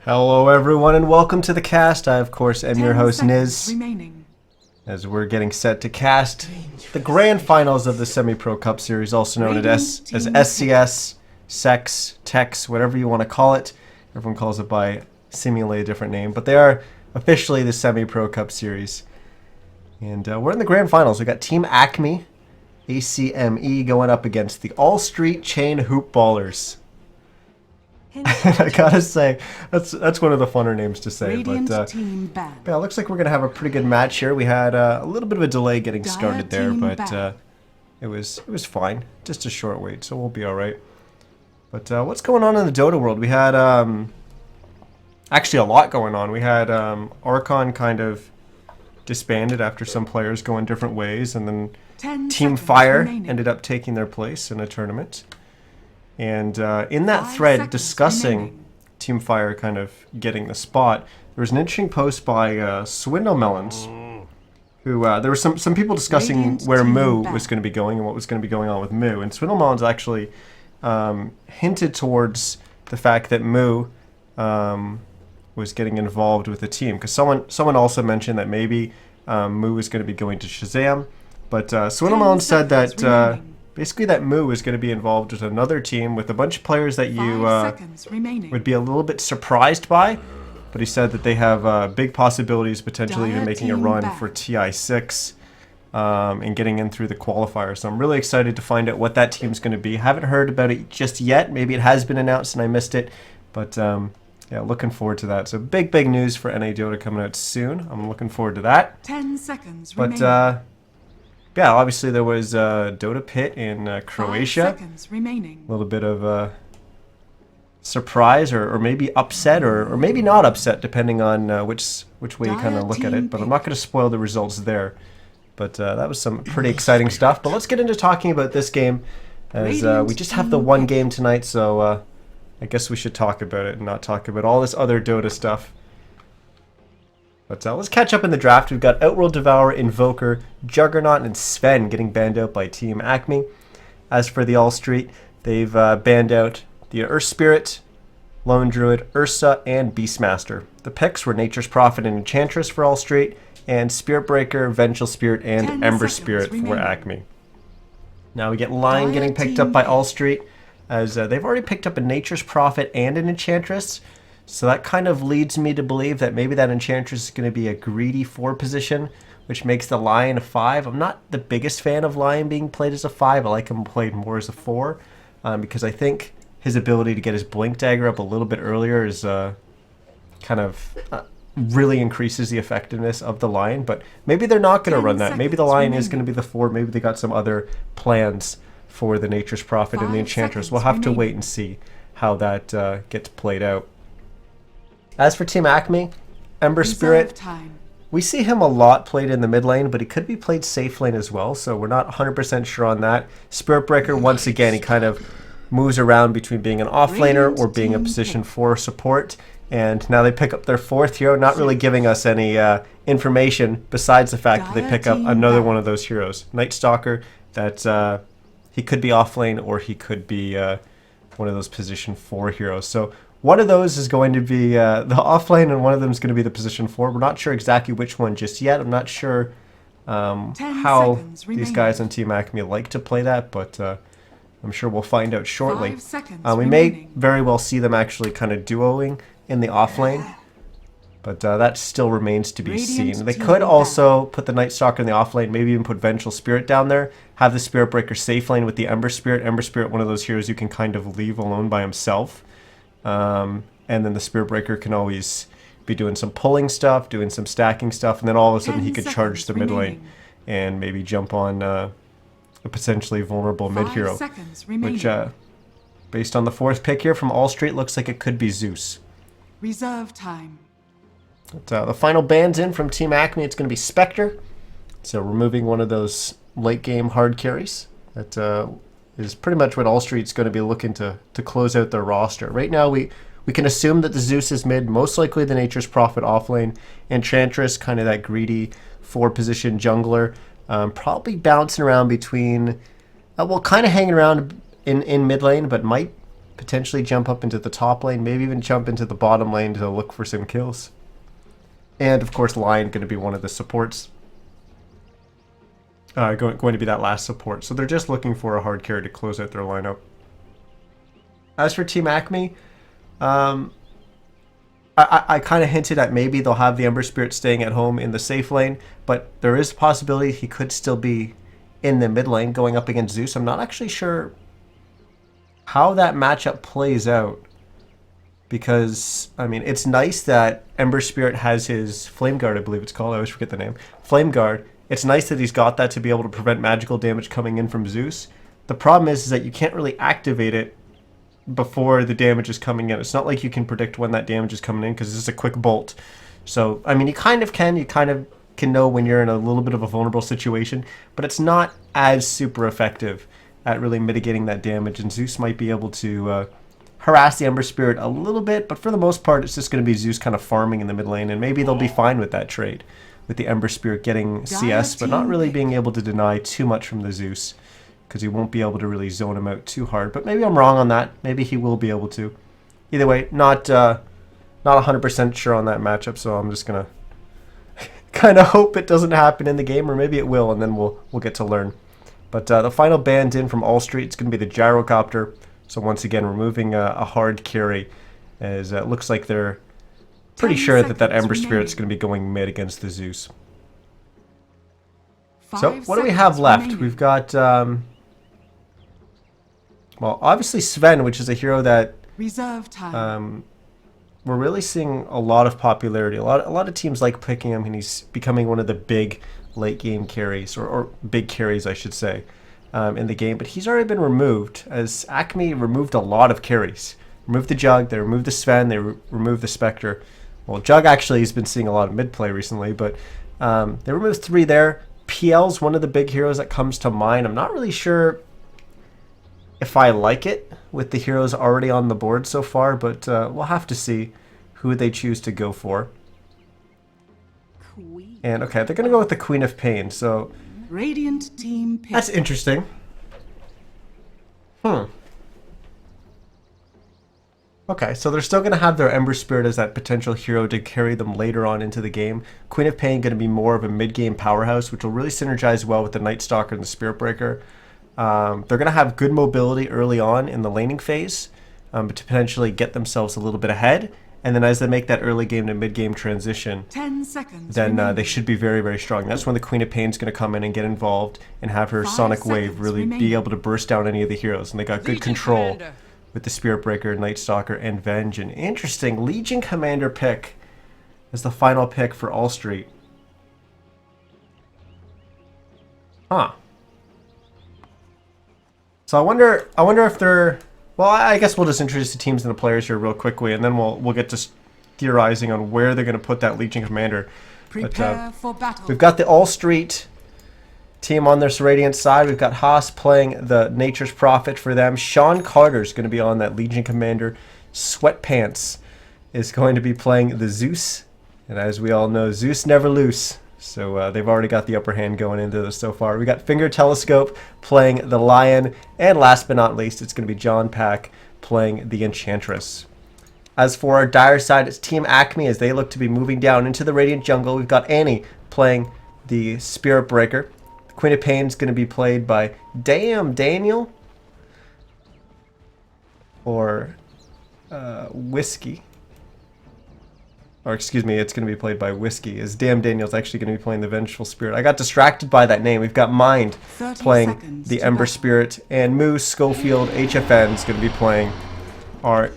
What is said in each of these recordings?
Hello everyone and welcome to the cast. I of course am your host Niz. Remaining. As we're getting set to cast the grand finals of the Semi-Pro Cup Series, also known as SCS, Sex, Tex, whatever you want to call it. Everyone calls it by seemingly a different name, but they are officially the Semi-Pro Cup Series. And we're in the grand finals. We got Team ACME, ACME, going up against the All Street Chain Hoop Ballers. I gotta say, that's one of the funner names to say. But team banned. yeah, it looks like we're gonna have a pretty good match here. We had a little bit of a delay getting started there, but it was fine. Just a short wait, so we'll be all right. But what's going on in the Dota world? We had actually a lot going on. We had Archon kind of disbanded after some players going different ways, and then Team Fire ended up taking their place in a tournament. And in that thread discussing Team Fire kind of getting the spot, there was an interesting post by Swindle Melons, who there were some people discussing where Moo was going to be going and what was going to be going on with Moo. And Swindle Melons actually hinted towards the fact that Moo was getting involved with the team, because someone also mentioned that maybe Moo was going to be going to Shazam, but Swindle Melons said that basically that Moo is going to be involved with another team with a bunch of players that you would be a little bit surprised by, but he said that they have big possibilities potentially even making a run for TI6 and getting in through the qualifier. So I'm really excited to find out what that team's going to be. Haven't heard about it just yet. Maybe it has been announced and I missed it, but yeah, looking forward to that. So big news for NA Dota coming out soon. I'm looking forward to that. 10 seconds but remaining. yeah, obviously there was Dota Pit in Croatia. 5 seconds remaining. A little bit of surprise or maybe upset or maybe not upset, depending on which way you kind of look at it. But I'm not going to spoil the results there. But that was some pretty exciting stuff. But let's get into talking about this game, as we just have the one game tonight. So I guess we should talk about it and not talk about all this other Dota stuff. But let's catch up in the draft. We've got Outworld Devourer, Invoker, Juggernaut, and Sven getting banned out by Team ACME. As for the All Street, they've banned out the Earth Spirit, Lone Druid, Ursa, and Beastmaster. The picks were Nature's Prophet and Enchantress for All Street, and Spirit Breaker, Vengeful Spirit, and Ember Spirit for ACME. Now we get Lion getting picked up by All Street, as they've already picked up a Nature's Prophet and an Enchantress. So that kind of leads me to believe that maybe that Enchantress is going to be a greedy 4 position, which makes the Lion a 5. I'm not the biggest fan of Lion being played as a 5. I like him played more as a 4, because I think his ability to get his Blink Dagger up a little bit earlier is kind of really increases the effectiveness of the Lion. But maybe they're not going to run that. Maybe the Lion is going to be the 4. Maybe they got some other plans for the Nature's Prophet and the Enchantress. We'll have to wait and see how that gets played out. As for Team ACME, Ember Spirit, we see him a lot played in the mid lane, but he could be played safe lane as well, so we're not 100% sure on that. Spirit Breaker, once again, he kind of moves around between being an offlaner or being a position 4 support, and now they pick up their 4th hero, not really giving us any information besides the fact that they pick up another one of those heroes. Night Stalker, that he could be offlane or he could be one of those position 4 heroes. So one of those is going to be the offlane, and one of them is going to be the position 4. We're not sure exactly which one just yet. I'm not sure how these guys on Team ACME like to play that, but I'm sure we'll find out shortly. We may very well see them actually kind of duoing in the offlane, but that still remains to be seen. They could also put the Night Stalker in the offlane, maybe even put Vengeful Spirit down there, have the Spirit Breaker safe lane with the Ember Spirit. Ember Spirit, one of those heroes you can kind of leave alone by himself. And then the Spirit Breaker can always be doing some pulling stuff, doing some stacking stuff, and then all of a sudden he could charge the mid lane and maybe jump on a potentially vulnerable mid hero, which based on the 4th pick here from All Street, looks like it could be Zeus. Reserve time. But, the final ban's in from Team ACME. It's going to be Spectre, so removing one of those late game hard carries that is pretty much what All Street's going to be looking to close out their roster. Right now, we can assume that the Zeus is mid, most likely the Nature's Prophet offlane, Enchantress, kind of that greedy 4-position jungler, probably bouncing around between, well, kind of hanging around in mid lane, but might potentially jump up into the top lane, maybe even jump into the bottom lane to look for some kills. And of course, Lion going to be one of the supports. Going to be that last support. So they're just looking for a hard carry to close out their lineup. As for Team ACME, I kind of hinted at maybe they'll have the Ember Spirit staying at home in the safe lane, but there is a possibility he could still be in the mid lane going up against Zeus. I'm not actually sure how that matchup plays out, because, I mean, it's nice that Ember Spirit has his Flame Guard, I believe it's called. I always forget the name. Flame Guard. It's nice that he's got that to be able to prevent magical damage coming in from Zeus. The problem is that you can't really activate it before the damage is coming in. It's not like you can predict when that damage is coming in because it's just a quick bolt. So, I mean, you kind of can know when you're in a little bit of a vulnerable situation, but it's not as super effective at really mitigating that damage, and Zeus might be able to harass the Ember Spirit a little bit, but for the most part, it's just going to be Zeus kind of farming in the mid lane, and maybe they'll be fine with that trade, with the Ember Spirit getting CS, but not really being able to deny too much from the Zeus, because he won't be able to really zone him out too hard. But maybe I'm wrong on that. Maybe he will be able to. Either way, not 100% sure on that matchup, so I'm just going to kind of hope it doesn't happen in the game, or maybe it will, and then we'll get to learn. But the final band in from All Street is going to be the Gyrocopter. So once again, removing a hard carry, as it looks like they're pretty sure that Ember Spirit's going to be going mid against the Zeus. So what do we have left? We've got, well, obviously Sven, which is a hero that Reserve time. We're really seeing a lot of popularity. A lot of teams like picking him, and he's becoming one of the big late game carries, or big carries, I should say, in the game. But he's already been removed, as ACME removed a lot of carries. Removed the Jug, they removed the Sven, they removed the Spectre. Well, Jug actually has been seeing a lot of mid play recently, but they removed 3 there. PL's one of the big heroes that comes to mind. I'm not really sure if I like it with the heroes already on the board so far, but we'll have to see who they choose to go for. And okay, they're going to go with the Queen of Pain, so Radiant team pick. that's interesting. Okay, so they're still going to have their Ember Spirit as that potential hero to carry them later on into the game. Queen of Pain going to be more of a mid-game powerhouse, which will really synergize well with the Night Stalker and the Spirit Breaker. They're going to have good mobility early on in the laning phase, to potentially get themselves a little bit ahead. And then as they make that early game to mid-game transition, 10 seconds then they should be very, very strong. That's when the Queen of Pain is going to come in and get involved and have her 5 Sonic Wave seconds really be remaining. able to burst down any of the heroes. And they got good control with the Spirit Breaker, Night Stalker, and Venge. An interesting Legion Commander pick as the final pick for All Street. Huh. So I wonder if they're... Well, I guess we'll just introduce the teams and the players here real quickly, and then we'll get to theorizing on where they're going to put that Legion Commander. Prepare for battle. We've got the All Street team on this Radiant side. We've got Haas playing the Nature's Prophet for them. Sean Carter's going to be on that Legion Commander. Sweatpants is going to be playing the Zeus. And as we all know, Zeus never loose. So they've already got the upper hand going into this so far. We got Finger Telescope playing the Lion. And last but not least, it's going to be John Pack playing the Enchantress. As for our Dire side, it's Team ACME as they look to be moving down into the Radiant Jungle. We've got Annie playing the Spirit Breaker. Queen of Pain is going to be played by Daniel. Or Whiskey. Or excuse me, it's going to be played by Whiskey, as Daniel's actually going to be playing the Vengeful Spirit. I got distracted by that name. We've got Mind 30 playing seconds the to Ember battle. Spirit, and Moose, Schofield, HFN is going to be playing our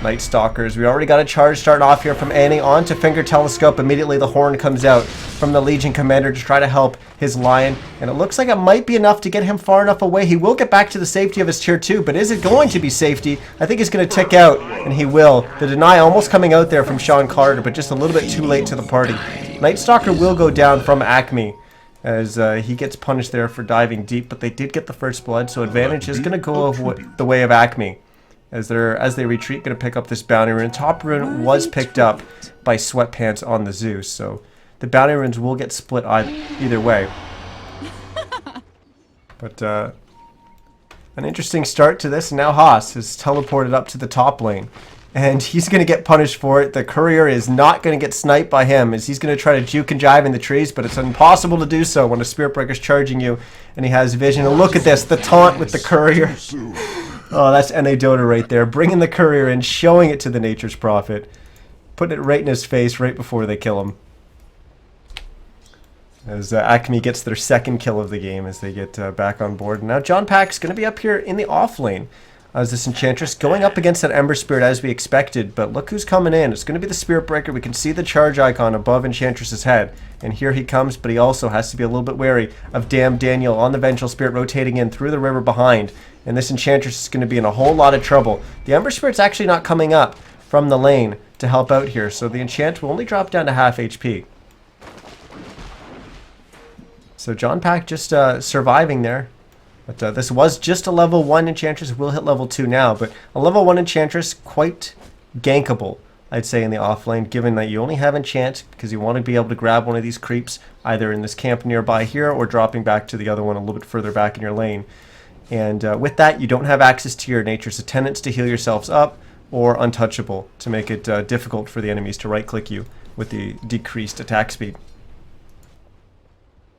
Night Stalkers. We already got a charge starting off here from Annie onto Finger Telescope. Immediately the horn comes out from the Legion Commander to try to help his Lion, and it looks like it might be enough to get him far enough away. He will get back to the safety of his tier 2, but is it going to be safety? I think he's going to tick out, and he will. The deny almost coming out there from Sean Carter, but just a little bit too late to the party. Night Stalker will go down from ACME as he gets punished there for diving deep, but they did get the first blood, so advantage is going to go the way of ACME. As they retreat, going to pick up this bounty rune. Top rune was picked up by Sweatpants on the Zeus, so the bounty runes will get split either way. But An interesting start to this. Now Haas is teleported up to the top lane. And he's going to get punished for it. The courier is not going to get sniped by him as he's going to try to juke and jive in the trees, but it's impossible to do so when a Spirit Breaker's charging you and he has vision. And look at this, the taunt with the courier. Oh, that's NA Dota right there. Bringing the courier in, showing it to the Nature's Prophet. Putting it right in his face right before they kill him. As ACME gets their second kill of the game as they get back on board. Now John Pack's going to be up here in the off lane. As this Enchantress going up against that Ember Spirit as we expected, but look who's coming in. It's going to be the Spirit Breaker. We can see the charge icon above Enchantress's head, and here he comes, but he also has to be a little bit wary of Damn Daniel on the Vengeful Spirit rotating in through the river behind, and this Enchantress is going to be in a whole lot of trouble. The Ember Spirit's actually not coming up from the lane to help out here, so the Enchant will only drop down to half HP. So John Pack just surviving there. But this was just a level 1 Enchantress. Will hit level 2 now, but a level 1 Enchantress quite gankable, I'd say, in the offlane, given that you only have Enchant because you want to be able to grab one of these creeps either in this camp nearby here or dropping back to the other one a little bit further back in your lane. And with that, you don't have access to your Nature's Attendants to heal yourselves up or Untouchable to make it difficult for the enemies to right-click you with the decreased attack speed.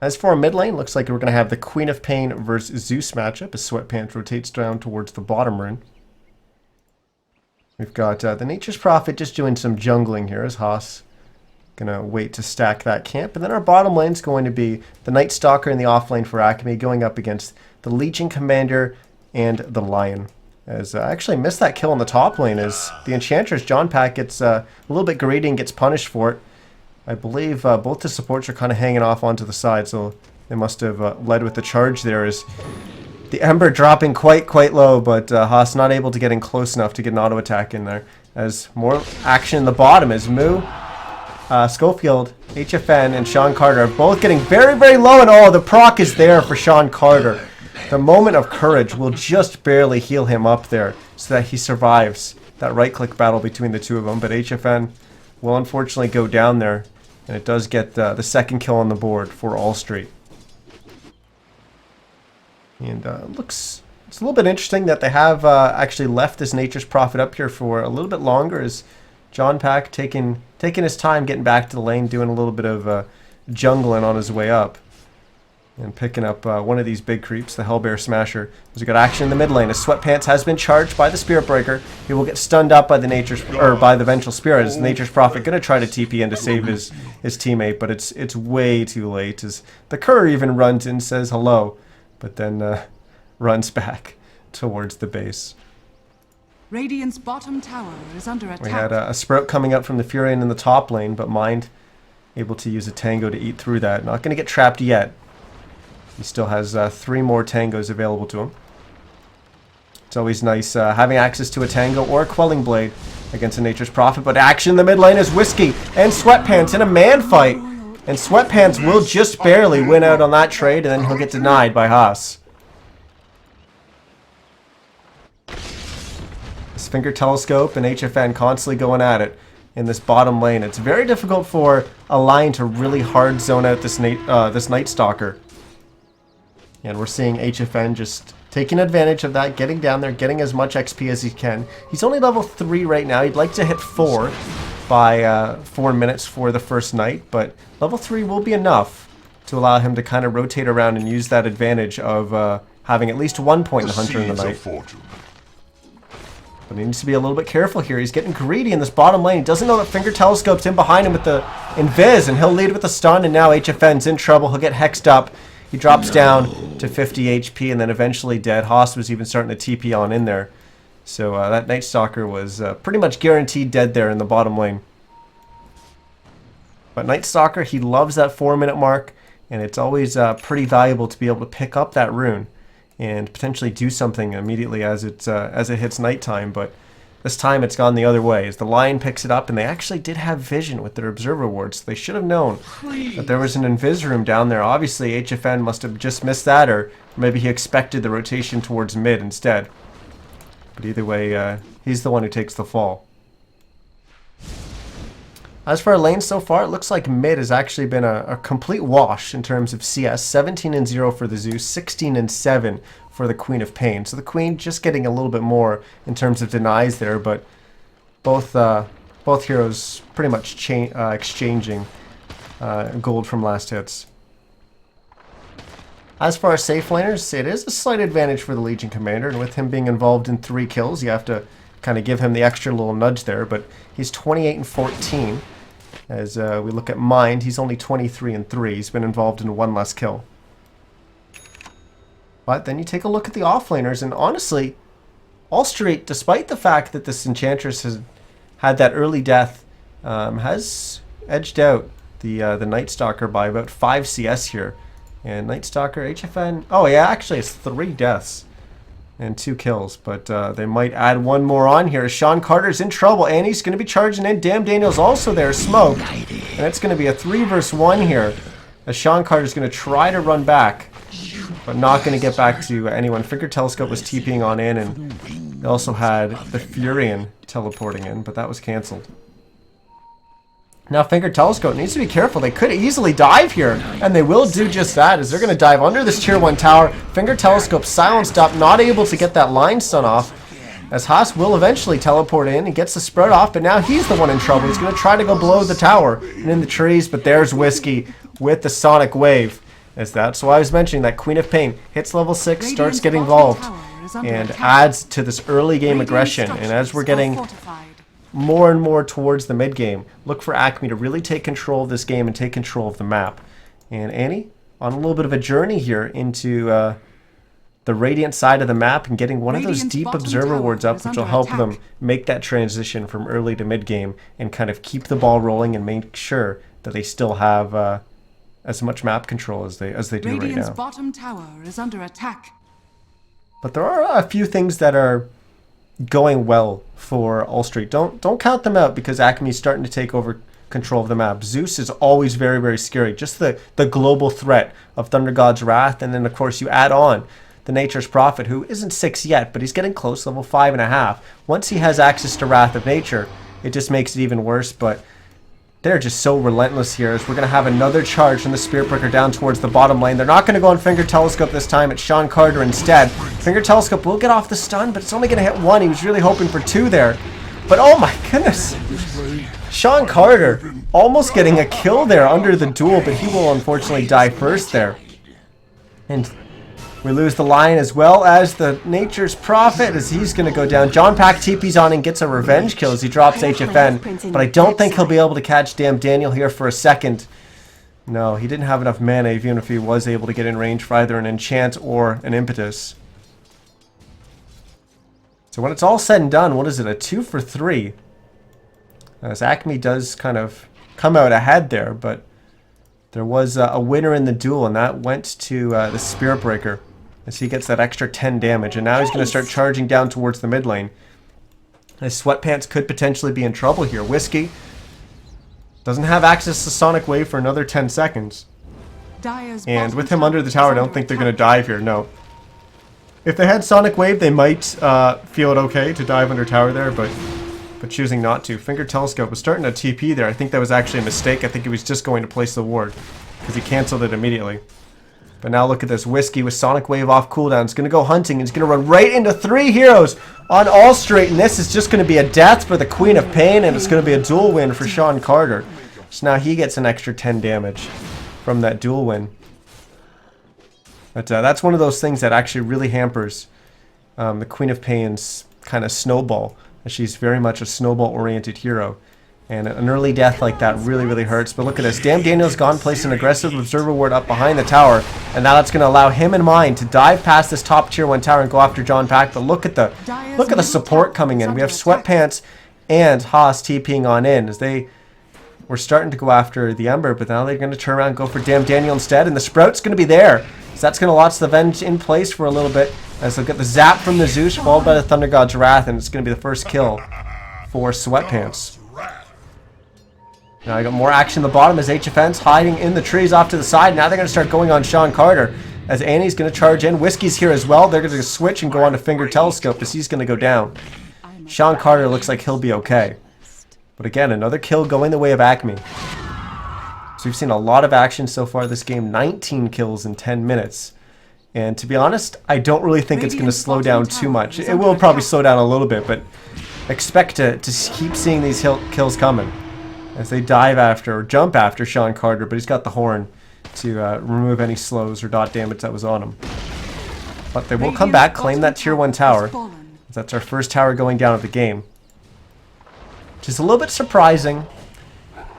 As for our mid lane, looks like we're going to have the Queen of Pain versus Zeus matchup as Sweatpants rotates down towards the bottom rune. We've got the Nature's Prophet just doing some jungling here as Haas going to wait to stack that camp. And then our bottom lane is going to be the Night Stalker in the off lane for ACME going up against the Legion Commander and the Lion. As I actually missed that kill in the top lane as the Enchantress John Pack gets a little bit greedy and gets punished for it. I believe both the supports are kind of hanging off onto the side, so they must have led with the charge there. As the Ember dropping quite low, but Haas not able to get in close enough to get an auto attack in there. As more action in the bottom as Moo, Schofield, HFN, and Sean Carter are both getting very low, and oh, the proc is there for Sean Carter. The moment of courage will just barely heal him up there so that he survives that right-click battle between the two of them, but HFN will unfortunately go down there. And it does get the second kill on the board for All Street. And it's a little bit interesting that they have actually left this Nature's Prophet up here for a little bit longer as John Pack taking his time getting back to the lane, doing a little bit of jungling on his way up. And picking up one of these big creeps, the Hellbear Smasher. There's a good action in the mid lane as Sweatpants has been charged by the Spirit Breaker. He will get stunned up by the by the Vengeful Spirit. As Nature's Prophet going to try to TP in to save his teammate, but it's way too late. As the courier even runs in and says hello, but then runs back towards the base. Radiant's bottom tower is under attack. We had a Sprout coming up from the Furion in the top lane, but Mind able to use a Tango to eat through that. Not going to get trapped yet. He still has 3 more Tangos available to him. It's always nice having access to a Tango or a Quelling Blade against a Nature's Prophet, but action in the mid lane is Whiskey and Sweatpants in a man fight. And Sweatpants will just barely win out on that trade, and then he'll get denied by Haas. This Finger Telescope and HFN constantly going at it in this bottom lane. It's very difficult for a Lion to really hard zone out this Night Stalker. And we're seeing HFN just taking advantage of that, getting down there, getting as much XP as he can. He's only level 3 right now. He'd like to hit 4 by 4 minutes for the first night, but level 3 will be enough to allow him to kind of rotate around and use that advantage of having at least 1 point in the Hunter in the night. But he needs to be a little bit careful here. He's getting greedy in this bottom lane. He doesn't know that Finger Telescope's in behind him with the Invis, and he'll lead with a stun, and now HFN's in trouble. He'll get hexed up. He drops down to 50 HP and then eventually dead. Haas was even starting to TP on in there. So that Night Stalker was pretty much guaranteed dead there in the bottom lane. But Night Stalker, he loves that 4-minute mark, and it's always pretty valuable to be able to pick up that rune and potentially do something immediately as it hits nighttime. But this time it's gone the other way as the Lion picks it up, and they actually did have vision with their Observer Wards. They should have known that there was an Invis room down there. Obviously HFN must have just missed that, or maybe he expected the rotation towards mid instead. But either way, he's the one who takes the fall. As for our lanes so far, it looks like mid has actually been a complete wash in terms of CS. 17-0 for the Zeus, 16-7 for the Queen of Pain. So the Queen just getting a little bit more in terms of denies there, but both heroes pretty much exchanging gold from last hits. As for our safe laners, it is a slight advantage for the Legion Commander, and with him being involved in 3 kills, you have to kind of give him the extra little nudge there, but he's 28-14. As we look at Mind, he's only 23-3. He's been involved in 1 less kill. But then you take a look at the offlaners, and honestly, Allstreet, despite the fact that this Enchantress has had that early death, has edged out the Night Stalker by about 5 CS here. And Night Stalker, HFN, oh yeah, actually it's 3 deaths and 2 kills, but they might add 1 more on here. Sean Carter's in trouble, and he's going to be charging in. Damn Daniel's also there, smoke, and it's going to be a 3 versus 1 here, as Sean Carter's going to try to run back, but not going to get back to anyone. Finger Telescope was TPing on in, and they also had the Furion teleporting in, but that was cancelled. Now Finger Telescope needs to be careful. They could easily dive here, and they will do just that, as they're going to dive under this tier 1 tower. Finger Telescope silenced up, not able to get that line stun off, as Haas will eventually teleport in and gets the spread off, but now he's the one in trouble. He's going to try to go below the tower and in the trees, but there's Whiskey with the Sonic Wave. As that's why I was mentioning that Queen of Pain hits level 6, starts getting involved, and adds to this early game aggression. And as we're getting more and more towards the mid game, look for ACME to really take control of this game and take control of the map. And Annie on a little bit of a journey here into the Radiant side of the map and getting one of those deep observer wards up, which will help them make that transition from early to mid game and kind of keep the ball rolling and make sure that they still have as much map control as they do right now. Bottom tower is under attack. But there are a few things that are going well for Allstreet. Don't count them out, because ACME is starting to take over control of the map. Zeus is always very, very scary. Just the global threat of Thunder God's Wrath, and then of course you add on the Nature's Prophet, who isn't 6 yet, but he's getting close, level 5.5. Once he has access to Wrath of Nature, it just makes it even worse. But they're just so relentless here, as we're going to have another charge from the Spirit Breaker down towards the bottom lane. They're not going to go on Finger Telescope this time. It's Sean Carter instead. Finger Telescope will get off the stun, but it's only going to hit 1. He was really hoping for 2 there. But oh my goodness. Sean Carter almost getting a kill there under the duel, but he will unfortunately die first there. And we lose the line as well as the Nature's Prophet, as he's going to go down. John Pack TP's on and gets a revenge kill as he drops HFN, but I don't think he'll be able to catch Damn Daniel here for a second. No, he didn't have enough mana, even if he was able to get in range for either an enchant or an impetus. So when it's all said and done, what is it, a 2 for 3? As ACME does kind of come out ahead there, but there was a winner in the duel, and that went to the Spirit Breaker, as he gets that extra 10 damage. And now he's going to start charging down towards the mid lane, as Sweatpants could potentially be in trouble here. Whiskey doesn't have access to Sonic Wave for another 10 seconds. And with him under the tower, I don't think they're going to dive here, no. If they had Sonic Wave, they might feel it okay to dive under tower there, but choosing not to. Finger Telescope was starting to TP there. I think that was actually a mistake. I think he was just going to place the ward, because he canceled it immediately. But now look at this. Whiskey with Sonic Wave off cooldown. He's going to go hunting. He's going to run right into 3 heroes on Allstreet, and this is just going to be a death for the Queen of Pain, and it's going to be a dual win for Sean Carter. So now he gets an extra 10 damage from that dual win. But that's one of those things that actually really hampers the Queen of Pain's kind of snowball. She's very much a snowball-oriented hero. And an early death like that really, really hurts. But look at this. Damn Daniel's gone, placed an aggressive observer ward up behind the tower. And now that's going to allow him and Mine to dive past this top tier 1 tower and go after John Pack. But look at the support coming in. We have Sweatpants and Haas TPing on in, as they were starting to go after the Ember. But now they're going to turn around and go for Damn Daniel instead. And the Sprout's going to be there. So that's going to launch the Venge in place for a little bit, as they'll get the zap from the Zeus, followed by the Thunder God's Wrath, and it's going to be the first kill for Sweatpants. Now I got more action at the bottom, as HFN's hiding in the trees off to the side. Now they're going to start going on Sean Carter, as Annie's going to charge in. Whiskey's here as well. They're going to switch and go on to Finger Telescope, as he's going to go down. Sean Carter looks like he'll be okay. But again, another kill going the way of ACME. So we've seen a lot of action so far this game. 19 kills in 10 minutes. And to be honest, I don't really think it's going to slow down too much. It will probably slow down a little bit, but expect to keep seeing these kills coming as they dive after or jump after Sean Carter, but he's got the horn to remove any slows or dot damage that was on him. But they will come back, claim that tier 1 tower. That's our first tower going down of the game. Which is a little bit surprising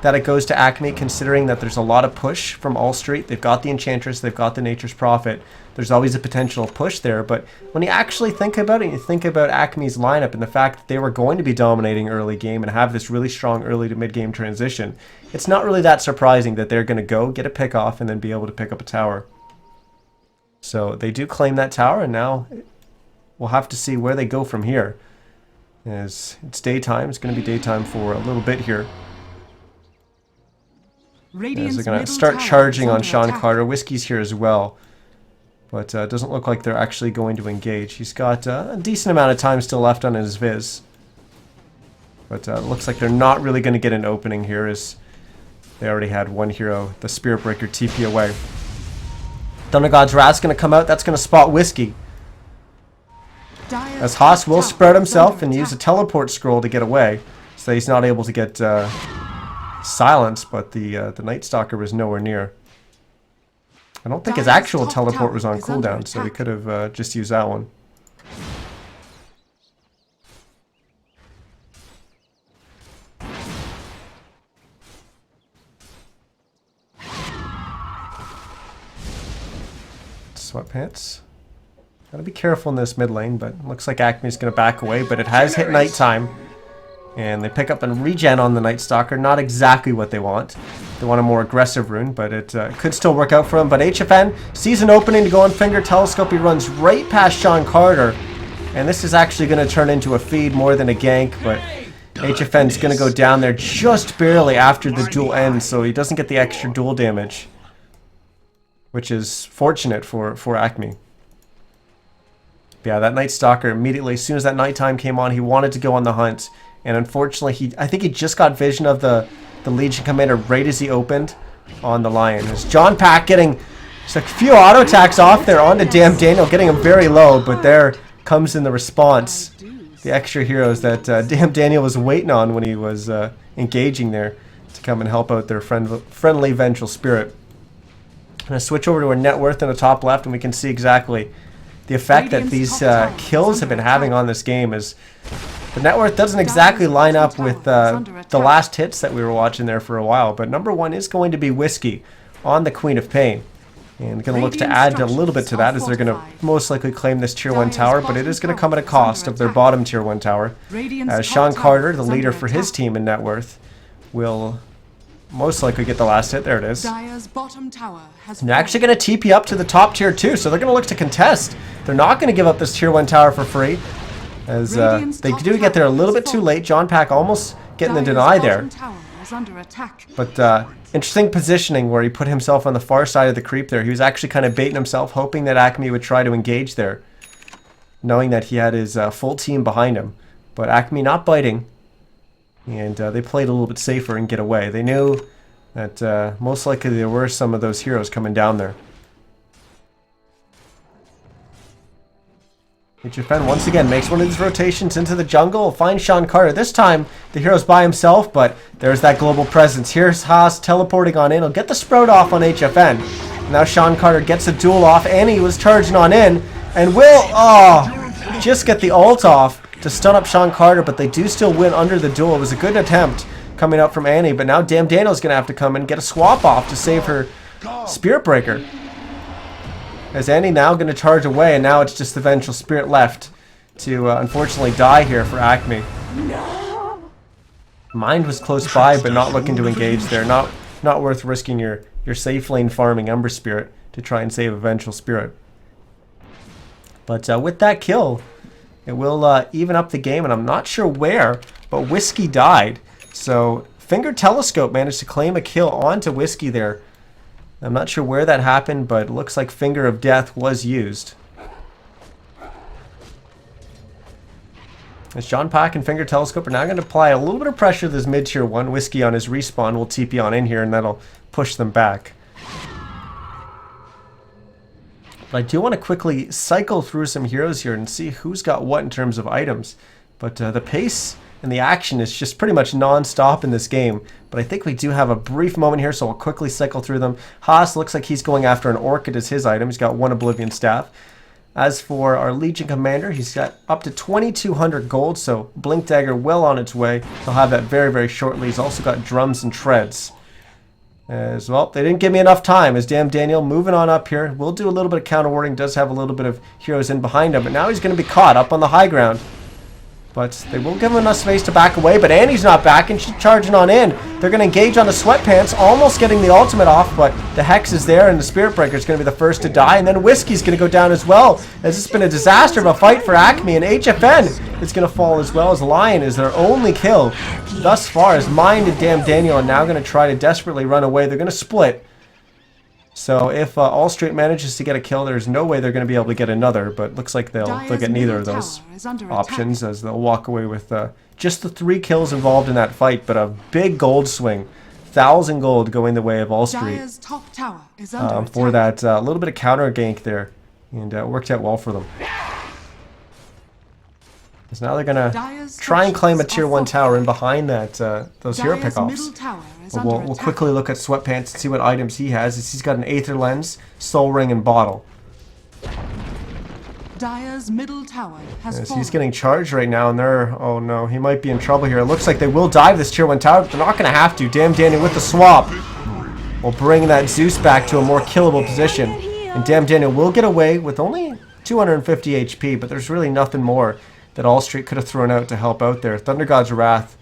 that it goes to ACME, considering that there's a lot of push from All Street. They've got the Enchantress, they've got the Nature's Prophet. There's always a potential push there, but when you actually think about it, you think about ACME's lineup and the fact that they were going to be dominating early game and have this really strong early to mid game transition, it's not really that surprising that they're going to go get a pick off and then be able to pick up a tower. So they do claim that tower, and now we'll have to see where they go from here. As it's daytime, it's going to be daytime for a little bit here. As they're going to start charging on Sean Carter. Whiskey's here as well. But it doesn't look like they're actually going to engage. He's got a decent amount of time still left on his Viz. But it looks like they're not really going to get an opening here, as they already had one hero, the Spirit Breaker, TP away. Thunder God's Wrath's going to come out. That's going to spot Whiskey. As Haas will spread himself and use a teleport scroll to get away. So he's not able to get silenced, but the Night Stalker was nowhere near. I don't think his actual teleport was on cooldown, so we could have just used that one. Sweatpants. Gotta be careful in this mid lane, but looks like ACME's gonna back away, but it has hit nighttime. And they pick up a regen on the Night Stalker. Not exactly what they want. They want a more aggressive rune, but it could still work out for him. But HFN sees an opening to go on Finger Telescope. He runs right past Sean Carter. And this is actually going to turn into a feed more than a gank, but HFN's going to go down there just barely after the duel ends, so he doesn't get the extra duel damage, which is fortunate for ACME. Yeah, that Night Stalker immediately, as soon as that nighttime came on, he wanted to go on the hunt. And unfortunately, I think he just got vision of the Legion Commander right as he opened on the Lion. As John Pack getting just a few auto attacks off there onto Damn Daniel, getting him very low, but there comes in the response. The extra heroes that Damn Daniel was waiting on when he was engaging there to come and help out their friendly Vengeful Spirit. I'm going to switch over to our net worth in the top left, and we can see exactly the effect that these kills have been having on this game. Is the net worth doesn't exactly line up with the last hits that we were watching there for a while, but number one is going to be Whiskey on the Queen of Pain. And going to look to add a little bit to that, as they're going to most likely claim this tier 1 tower, but it is going to come at a cost of their bottom tier 1 tower. As Sean Carter, the leader for his team in net worth, will most likely get the last hit. There it is. And they're actually going to TP up to the top tier 2, so they're going to look to contest. They're not going to give up this tier 1 tower for free, as they do get there a little bit too late. John Pack almost getting the deny there. But interesting positioning where he put himself on the far side of the creep there. He was actually kind of baiting himself, hoping that ACME would try to engage there, knowing that he had his full team behind him. But ACME not biting, and they played a little bit safer and get away. They knew that most likely there were some of those heroes coming down there. HFN once again makes one of these rotations into the jungle. Finds Sean Carter. This time the hero's by himself, but there's that global presence. Here's Haas teleporting on in. He'll get the sprout off on HFN. Now Sean Carter gets a duel off. Annie was charging on in and will just get the ult off to stun up Sean Carter, but they do still win under the duel. It was a good attempt coming out from Annie, but now Damn Daniel's going to have to come and get a swap off to save her Spirit Breaker. As Annie now going to charge away, and now it's just the Vengeful Spirit left to unfortunately die here for ACME. No. Mind was close by, but not looking to engage there. Not worth risking your safe lane farming Ember Spirit to try and save a Vengeful Spirit. But with that kill, it will even up the game, and I'm not sure where, but Whiskey died. So Finger Telescope managed to claim a kill onto Whiskey there. I'm not sure where that happened, but it looks like Finger of Death was used. As John Pack and Finger Telescope are now going to apply a little bit of pressure to this mid-tier 1. Whiskey on his respawn will TP on in here, and that'll push them back. But I do want to quickly cycle through some heroes here and see who's got what in terms of items. But the pace and the action is just pretty much non-stop in this game. But I think we do have a brief moment here, so I'll quickly cycle through them. Haas looks like he's going after an Orchid as his item. He's got 1 Oblivion Staff. As for our Legion Commander, he's got up to 2,200 gold, so Blink Dagger well on its way. He'll have that very, very shortly. He's also got Drums and Treads. As well, they didn't give me enough time. As Damn Daniel moving on up here. We'll do a little bit of counter warding. Does have a little bit of heroes in behind him, but now he's going to be caught up on the high ground. But they will give him enough space to back away, but Annie's not back, and she's charging on in. They're going to engage on the Sweatpants, almost getting the ultimate off, but the Hex is there, and the Spirit Breaker is going to be the first to die, and then Whiskey's going to go down as well, as it's been a disaster of a fight for ACME, and HFN is going to fall as well, as Lion is their only kill thus far, as Mind and Damn Daniel are now going to try to desperately run away. They're going to split. So if All Street manages to get a kill, there's no way they're going to be able to get another, but looks like they'll get neither of those options, as they'll walk away with just the 3 kills involved in that fight, but a big gold swing. 1,000 gold going the way of All Street for that little bit of counter gank there, and it worked out well for them. Because now they're going to try and claim a tier 1 tower in behind that those hero pickoffs. We'll quickly look at Sweatpants and see what items he has. He's got an Aether Lens, Soul Ring, and Bottle. Dire's middle tower has fallen. He's getting charged right now, and they're... Oh no, he might be in trouble here. It looks like they will dive this tier 1 tower, but they're not going to have to. Damn Daniel with the swap will bring that Zeus back to a more killable position. And Damn Daniel will get away with only 250 HP, but there's really nothing more that All Street could have thrown out to help out there. Thunder God's Wrath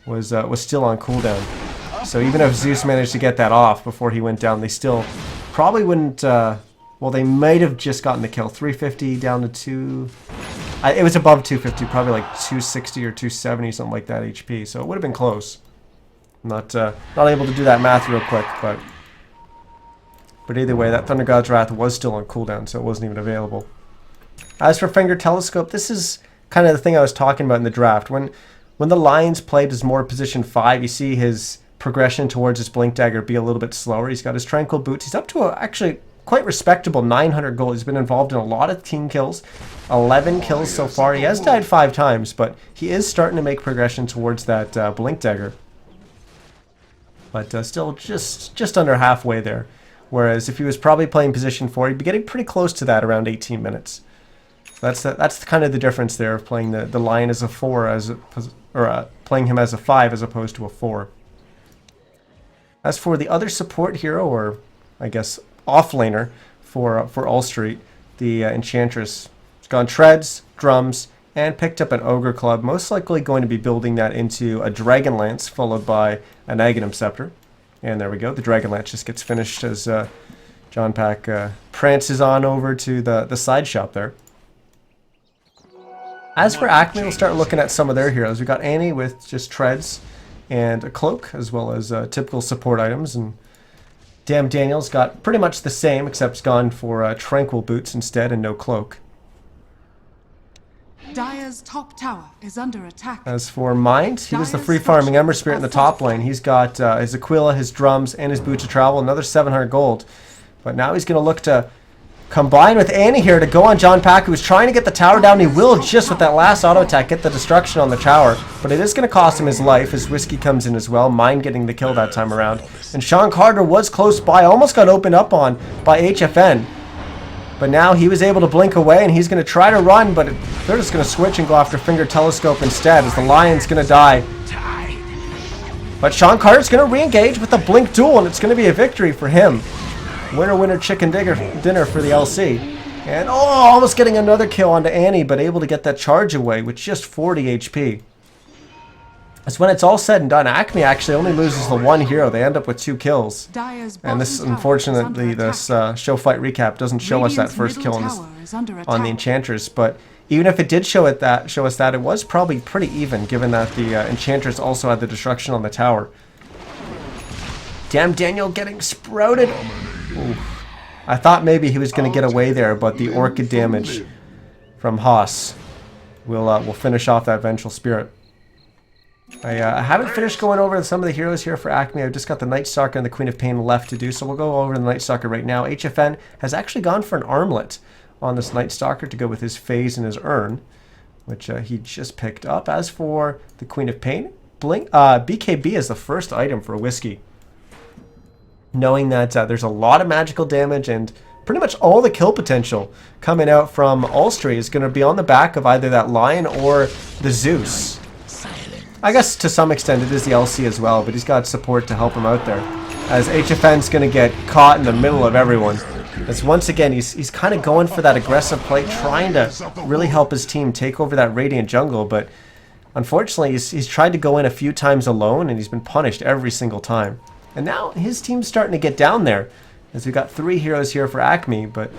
was still on cooldown. So even if Zeus managed to get that off before he went down, they still probably wouldn't... well, they might have just gotten the kill. 350 down to 2... it was above 250, probably like 260 or 270, something like that HP. So it would have been close. Not able to do that math real quick, but either way, that Thunder God's Wrath was still on cooldown, so it wasn't even available. As for Finger Telescope, this is kind of the thing I was talking about in the draft. When the Lions played as more position 5, you see his progression towards his Blink Dagger be a little bit slower. He's got his Tranquil Boots. He's up to actually quite respectable 900 gold. He's been involved in a lot of team kills. 11 kills so far. He has died 5 times, but he is starting to make progression towards that Blink Dagger. But still just under halfway there. Whereas if he was probably playing position 4, he'd be getting pretty close to that around 18 minutes. That's kind of the difference there of playing the Lion as a 4 playing him as a 5 as opposed to a 4. As for the other support hero, or I guess offlaner for All Street, the Enchantress, has gone Treads, Drums, and picked up an Ogre Club. Most likely going to be building that into a Dragon Lance, followed by an Aghanim Scepter. And there we go. The Dragon Lance just gets finished as John Pack prances on over to the side shop there. As for ACME, we'll start looking at some of their heroes. We've got Annie with just Treads and a Cloak, as well as typical support items. And Damn Daniel's got pretty much the same, except he's gone for Tranquil Boots instead and no Cloak. Dire's top tower is under attack. As for Mind, he was the free farming Ember Spirit in the top lane. He's got his Aquila, his Drums, and his Boots of Travel, another 700 gold. But now he's going to look to combine with Annie here to go on John Pack, who's trying to get the tower down. He will, just with that last auto attack, get the destruction on the tower. But it is going to cost him his life as Whiskey comes in as well. Mind getting the kill that time around. And Sean Carter was close by, almost got opened up on by HFN. But now he was able to blink away, and he's going to try to run, but they're just going to switch and go after Finger Telescope instead, as the Lion's going to die. But Sean Carter's going to re-engage with a blink duel, and it's going to be a victory for him. Winner, winner, chicken dinner for the LC. And almost getting another kill onto Annie, but able to get that charge away with just 40 HP. As when it's all said and done, ACME actually only loses the 1 hero. They end up with 2 kills. And this, unfortunately, this show fight recap doesn't show us that first kill on the Enchantress. But even if it did show us that, it was probably pretty even, given that the Enchantress also had the destruction on the tower. Damn Daniel getting sprouted. Ooh. I thought maybe he was going to get away there, but the Orchid damage from Haas we'll finish off that Vengeful Spirit. I haven't finished going over some of the heroes here for ACME. I've just got the Night Stalker and the Queen of Pain left to do, so we'll go over the Night Stalker right now. HFN has actually gone for an armlet on this Night Stalker to go with his phase and his urn, which he just picked up. As for the Queen of Pain, BKB is the first item for Whiskey. Knowing that there's a lot of magical damage and pretty much all the kill potential coming out from Ulstry is going to be on the back of either that Lion or the Zeus. I guess to some extent it is the LC as well, but he's got support to help him out there. As HFN's going to get caught in the middle of everyone. As once again, he's kind of going for that aggressive play, trying to really help his team take over that Radiant jungle, but unfortunately he's tried to go in a few times alone and he's been punished every single time. And now his team's starting to get down there, as we've got 3 heroes here for ACME, but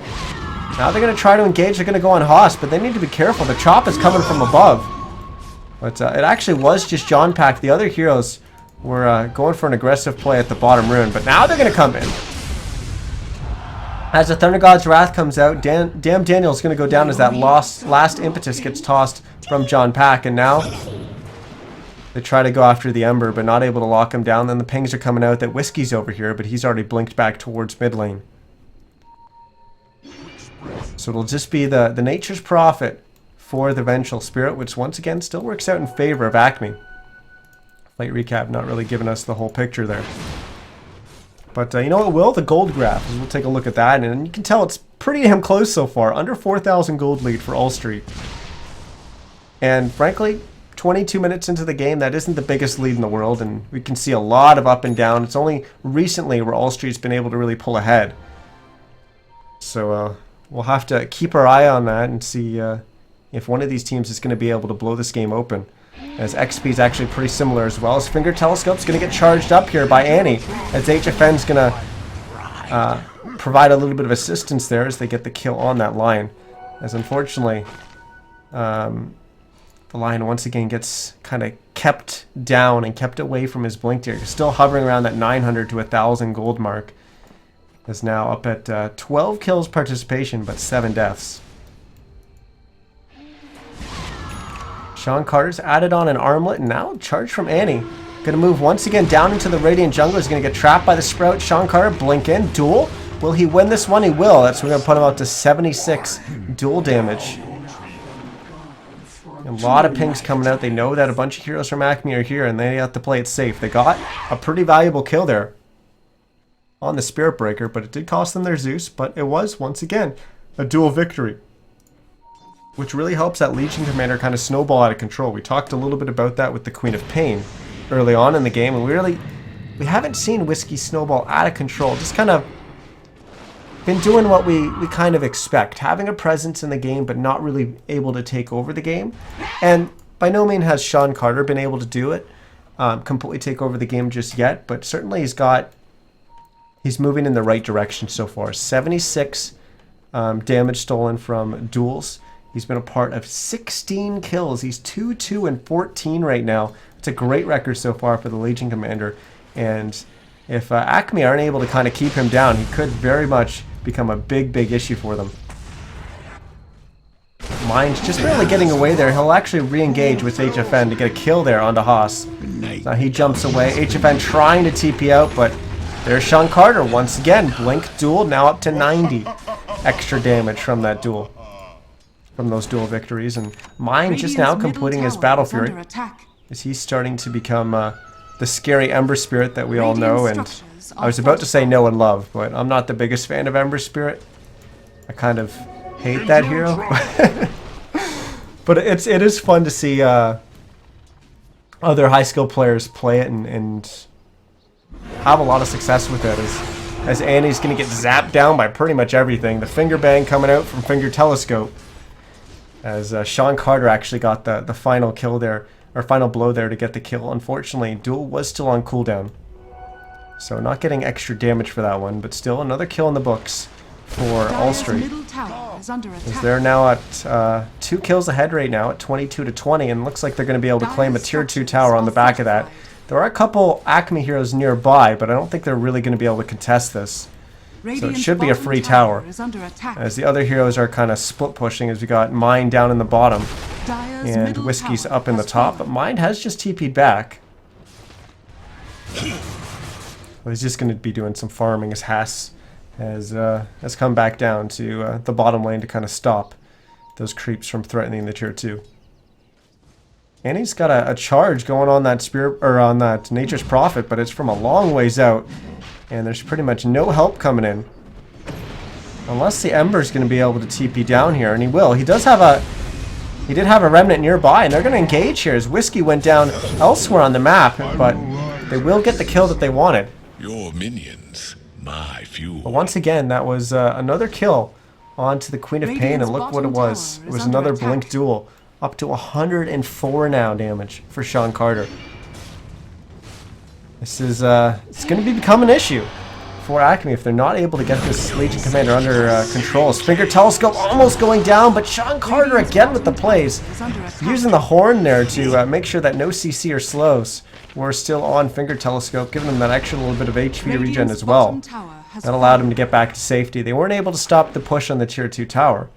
now they're going to try to engage, they're going to go on Hoss, but they need to be careful. The chop is coming from above. But it actually was just John Pack. The other heroes were going for an aggressive play at the bottom rune, but now they're going to come in. As the Thunder God's Wrath comes out, Damn Daniel's going to go down as that last impetus gets tossed from John Pack, and now they try to go after the Ember, but not able to lock him down. Then the pings are coming out that Whiskey's over here, but he's already blinked back towards mid lane. So it'll just be the Nature's Prophet for the Vengeful Spirit, which once again still works out in favor of ACME. Late recap, not really giving us the whole picture there. But you know what will? The gold graph. We'll take a look at that, and you can tell it's pretty damn close so far. Under 4,000 gold lead for Ulstry. And frankly, 22 minutes into the game, that isn't the biggest lead in the world, and we can see a lot of up and down. It's only recently where Ulstry's been able to really pull ahead. So we'll have to keep our eye on that and see if one of these teams is going to be able to blow this game open. As XP is actually pretty similar as well. As Finger Telescope's going to get charged up here by Annie, as HFN's going to provide a little bit of assistance there as they get the kill on that Lion. As unfortunately, the Lion once again gets kind of kept down and kept away from his blink here. He's still hovering around that 900 to 1,000 gold mark. Is now up at 12 kills participation, but 7 deaths. Sean Carter's added on an armlet, and now charge from Annie. Going to move once again down into the Radiant jungle. He's going to get trapped by the Sprout. Sean Carter, blink in, duel. Will he win this one? He will. That's we're going to put him up to 76 duel damage. A lot of pings coming out. They know that a bunch of heroes from ACME are here, and they have to play it safe. They got a pretty valuable kill there on the Spirit Breaker, but it did cost them their Zeus, but it was, once again, a duel victory, which really helps that Legion Commander kind of snowball out of control. We talked a little bit about that with the Queen of Pain early on in the game, and we haven't seen Whiskey snowball out of control. Just kind of been doing what we kind of expect, having a presence in the game, but not really able to take over the game. And by no means has Sean Carter been able to do it, completely take over the game just yet, but certainly he's moving in the right direction so far. 76 damage stolen from duels. He's been a part of 16 kills. He's 2-2 and 14 right now. It's a great record so far for the Legion Commander. And if ACME aren't able to kind of keep him down, he could very much become a big issue for them. Mind's just barely getting away there. He'll actually re-engage with HFN to get a kill there onto Haas. Now he jumps away. HFN trying to TP out, but there's Sean Carter once again. Blink duel, now up to 90 extra damage from that duel. From those duel victories, and Mind just now completing his Battle Fury as he's starting to become the scary Ember Spirit that we all know, and I was about to say know and love, but I'm not the biggest fan of Ember Spirit. I kind of hate that hero. But it is fun to see other high skill players play it and have a lot of success with it, as Annie's going to get zapped down by pretty much everything. The finger bang coming out from Finger Telescope, as Sean Carter actually got the final kill there, or final blow there to get the kill. Unfortunately, duel was still on cooldown, so not getting extra damage for that one, but still another kill in the books for Ulstry. As they're now at 2 kills ahead right now at 22 to 20, and looks like they're going to be able to claim a tier 2 tower on the back of that. There are a couple ACME heroes nearby, but I don't think they're really going to be able to contest this. So it should be a free tower, as the other heroes are kind of split pushing, as we got Mine down in the bottom. Dire's And middle Whiskey's tower up in the has top, but fallen. Mind has just TP'd back. Well, he's just going to be doing some farming as Haas has come back down to the bottom lane to kind of stop those creeps from threatening the tier 2. And he's got a charge going on that Spirit, or on that Nature's Prophet, but it's from a long ways out. And there's pretty much no help coming in. Unless the Ember's going to be able to TP down here, and he will. He did have a Remnant nearby, and they're going to engage here as Whiskey went down elsewhere on the map, but they will get the kill that they wanted. Your minions, my fuel. But once again, that was another kill onto the Queen of Pain, Radiant's and look what it bottom was. tower It is was under another attack. Blink duel. Up to 104 now damage for Sean Carter. This is it's going to become an issue for ACME if they're not able to get this Legion Commander under control. His Finger Telescope almost going down, but Sean Carter again with the plays. Is under attack. Using the horn there to make sure that no CC or slows were still on Finger Telescope, giving them that extra little bit of HP regen Radiant's as well. bottom tower has That allowed fallen. him to get back to safety. They weren't able to stop the push on the tier 2 tower,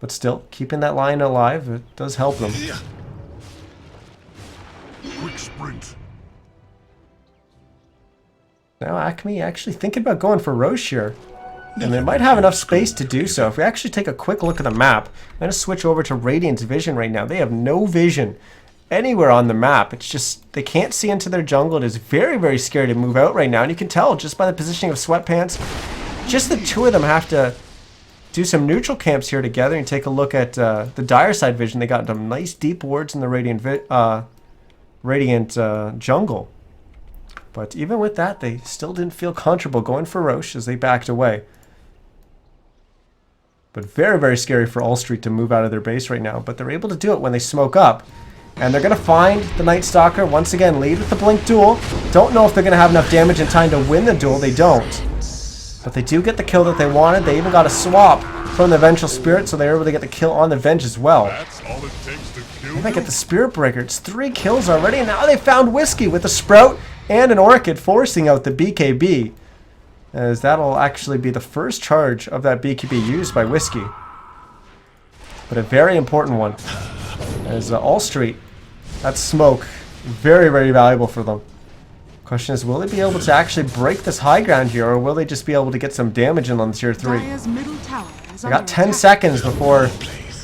but still, keeping that line alive, it does help them. Quick sprint. Now ACME actually thinking about going for Roche here. And they might have enough space to do so. If we actually take a quick look at the map, I'm going to switch over to Radiant's vision right now. They have no vision anywhere on the map. It's just, they can't see into their jungle. It is very, very scary to move out right now. And you can tell just by the positioning of Sweatpants, just the two of them have to do some neutral camps here together and take a look at the dire side vision. They got some nice deep wards in the Radiant jungle. But even with that, they still didn't feel comfortable going for Roche as they backed away. But very, very scary for All Street to move out of their base right now. But they're able to do it when they smoke up. And they're going to find the Night Stalker, once again, lead with the Blink duel. Don't know if they're going to have enough damage in time to win the duel. They don't. But they do get the kill that they wanted. They even got a swap from the Vengeful Spirit, so they were able to get the kill on the Venge as well. That's all it takes to kill They might get the Spirit Breaker. It's 3 kills already, and now they found Whiskey with a Sprout and an Orchid forcing out the BKB. As that'll actually be the first charge of that BKB used by Whiskey. But a very important one. As All Street, that smoke, very, very valuable for them. Question is, will they be able to actually break this high ground here, or will they just be able to get some damage in on tier 3? Dire's middle tower is I under got 10 attack. seconds before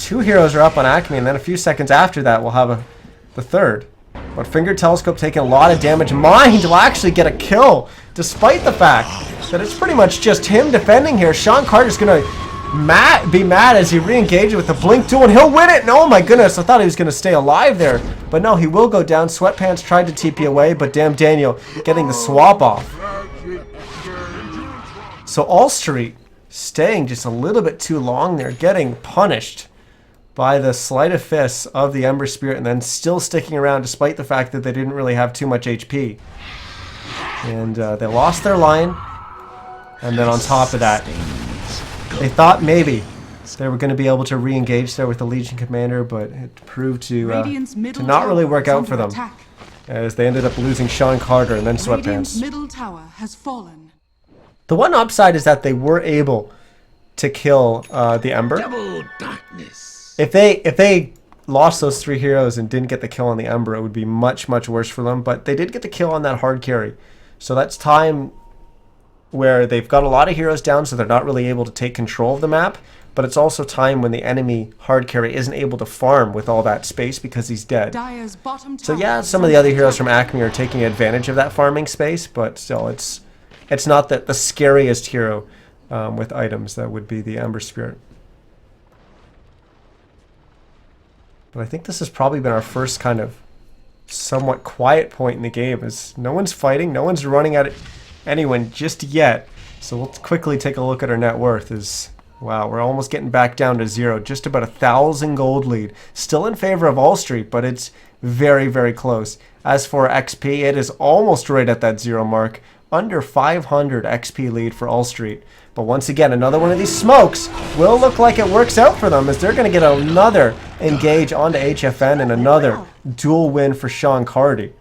2 heroes are up on ACME, and then a few seconds after that we'll have the third. But Finger Telescope taking a lot of damage. Mind will actually get a kill, despite the fact that it's pretty much just him defending here. Sean Carter's going to be mad as he re-engages with the Blink duel, and he'll win it! And oh my goodness, I thought he was going to stay alive there. But no, he will go down. Sweatpants tried to TP away, but damn Daniel getting the swap off. So All Street staying just a little bit too long there, getting punished by the sleight of fists of the Ember Spirit, and then still sticking around despite the fact that they didn't really have too much HP. And they lost their line, and then on top of that, they thought maybe they were going to be able to re-engage there with the Legion Commander, but it proved to Radiant's middle not really tower work is out under for them, attack. as they ended up losing Sean Carter and then Radiant's Sweatpants. middle tower has fallen. The one upside is that they were able to kill the Ember. Double darkness. If they lost those 3 heroes and didn't get the kill on the Ember, it would be much, much worse for them. But they did get the kill on that hard carry. So that's time where they've got a lot of heroes down, so they're not really able to take control of the map. But it's also time when the enemy hard carry isn't able to farm with all that space because he's dead. Dire's bottom So tower yeah, is some of the under other heroes attack. from ACME are taking advantage of that farming space, but still, it's not the scariest hero with items that would be the Ember Spirit. But I think this has probably been our first kind of somewhat quiet point in the game, as no one's fighting, no one's running at anyone just yet. So we'll quickly take a look at our net worth. Wow, we're almost getting back down to 0, just about 1,000 gold lead. Still in favor of All Street, but it's very, very close. As for XP, it is almost right at that 0 mark. Under 500 XP lead for All Street. But once again, another one of these smokes will look like it works out for them, as they're going to get another engage onto HFN and another dual win for Sean Carter,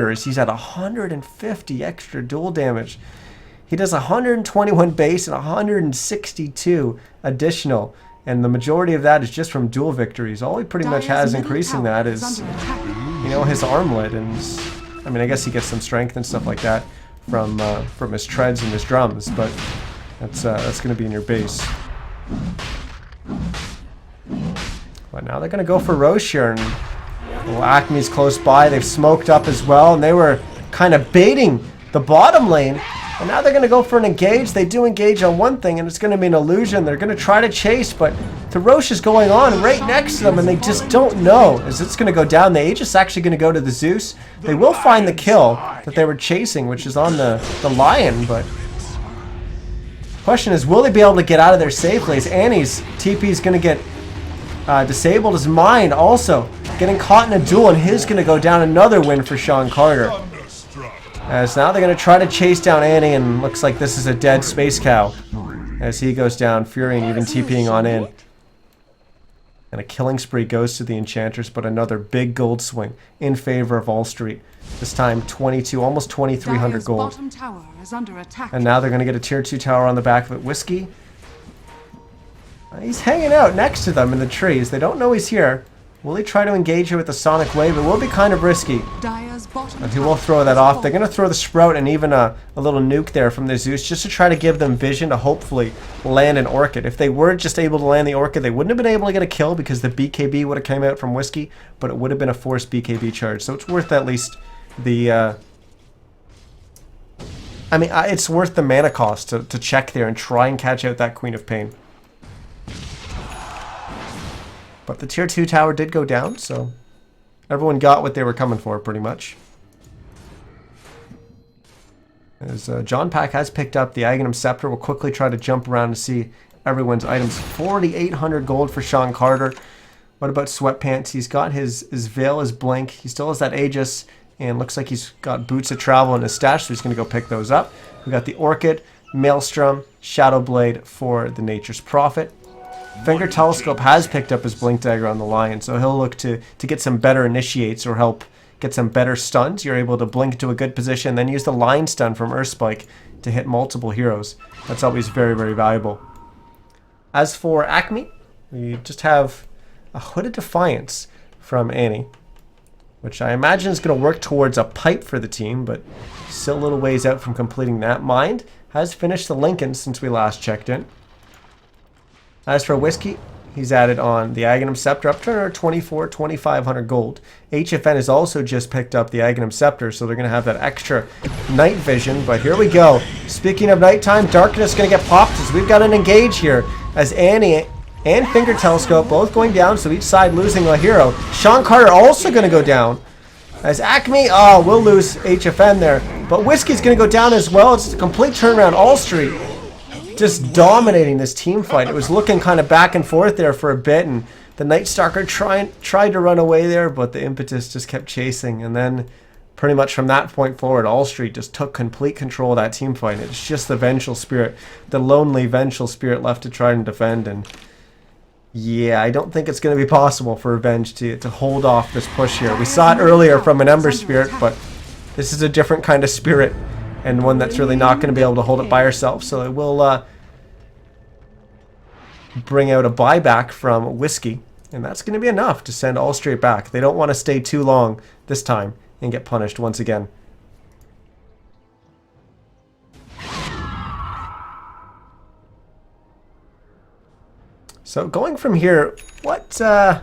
as he's at 150 extra dual damage. He does 121 base and 162 additional And the majority of that is just from duel victories. All he pretty much Dire's has middle increasing tower that is, under attack. you know, his armlet. And I mean, I guess he gets some strength and stuff like that from his treads and his drums, but that's going to be in your base. But now they're going to go for Roche here, and well, Acme's close by. They've smoked up as well, and they were kind of baiting the bottom lane. And now they're going to go for an engage. They do engage on one thing, and it's going to be an illusion. They're going to try to chase, but the Roche is going on right next to them, and they just don't know as it's going to go down. The Aegis actually going to go to the Zeus. They will find the kill that they were chasing, which is on the Lion, but question is, will they be able to get out of there safely? As Annie's TP is going to get disabled. His Mind also getting caught in a duel, and his going to go down. Another win for Sean Carter. As now they're going to try to chase down Annie, and looks like this is a dead Space Cow. As he goes down, Fury and even TPing on in. And a killing spree goes to the Enchanters, but another big gold swing in favor of All Street. This time 22, almost 2,300 Dire's gold. bottom tower is under attack. And now they're going to get a tier 2 tower on the back of it. Whiskey, he's hanging out next to them in the trees. They don't know he's here. Will he try to engage her with the Sonic Wave? It will be kind of risky. Dire's bottom And he will throw that off. They're going to throw the Sprout and even a little nuke there from the Zeus just to try to give them vision to hopefully land an Orchid. If they were just able to land the Orchid, they wouldn't have been able to get a kill because the BKB would have came out from Whiskey, but it would have been a forced BKB charge. So it's worth at least the... I mean, it's worth the mana cost to check there and try and catch out that Queen of Pain. But the tier 2 tower did go down, so everyone got what they were coming for, pretty much. As John Pack has picked up the Aghanim Scepter, we'll quickly try to jump around to see everyone's items. 4,800 gold for Sean Carter. What about Sweatpants? He's got his Veil, his Blink. He still has that Aegis, and looks like he's got Boots of Travel in his stash, so he's going to go pick those up. We got the Orchid, Maelstrom, Shadow Blade for the Nature's Prophet. Finger Telescope has picked up his Blink Dagger on the Lion, so he'll look to get some better initiates or help get some better stuns. You're able to blink to a good position, then use the Line Stun from Earthspike to hit multiple heroes. That's always very, very valuable. As for Acme, we just have a Hooded Defiance from Annie, which I imagine is going to work towards a pipe for the team, but still a little ways out from completing that. Mind has finished the Lincoln since we last checked in. As for Whiskey, he's added on the Aghanim Scepter up to 2,500 gold. HFN has also just picked up the Aghanim Scepter, so they're going to have that extra night vision. But here we go. Speaking of nighttime, Darkness is going to get popped as we've got an engage here. As Annie and Finger Telescope both going down, so each side losing a hero. Sean Carter also going to go down. As Acme, we'll lose HFN there. But Whiskey's going to go down as well. It's a complete turnaround. All Street just dominating this team fight. It was looking kind of back and forth there for a bit, and the Night Stalker tried to run away there, but the Impetus just kept chasing. And then pretty much from that point forward, All Street just took complete control of that team fight. It's just the Vengeful Spirit, the lonely Vengeful Spirit left to try and defend. And yeah, I don't think it's going to be possible for Revenge to hold off this push here. We saw it earlier from an Ember Spirit, but this is a different kind of spirit, and one that's really not going to be able to hold it by herself. So it will bring out a buyback from Whiskey, and that's going to be enough to send All Street back. They don't want to stay too long this time and get punished once again. So going from here, I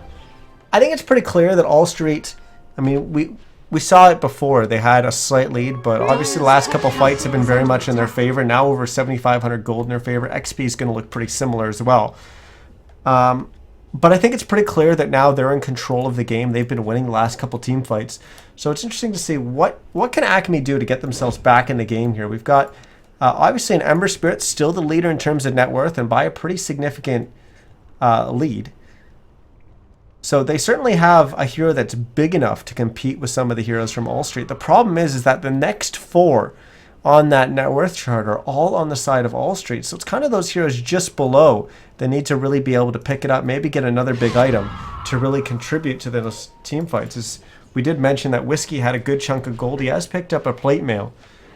think it's pretty clear that All Street, I mean, we saw it before. They had a slight lead, but obviously the last couple fights have been very much in their favor. Now over 7,500 gold in their favor. XP is going to look pretty similar as well. But I think it's pretty clear that now they're in control of the game. They've been winning the last couple team fights. So it's interesting to see what can Acme do to get themselves back in the game here. We've got obviously an Ember Spirit, still the leader in terms of net worth, and by a pretty significant lead. So they certainly have a hero that's big enough to compete with some of the heroes from All Street. The problem is that the next four on that net worth chart are all on the side of All Street. So it's kind of those heroes just below that need to really be able to pick it up, maybe get another big item to really contribute to those team fights. As we did mention that Whiskey had a good chunk of gold. He has picked up a plate mail.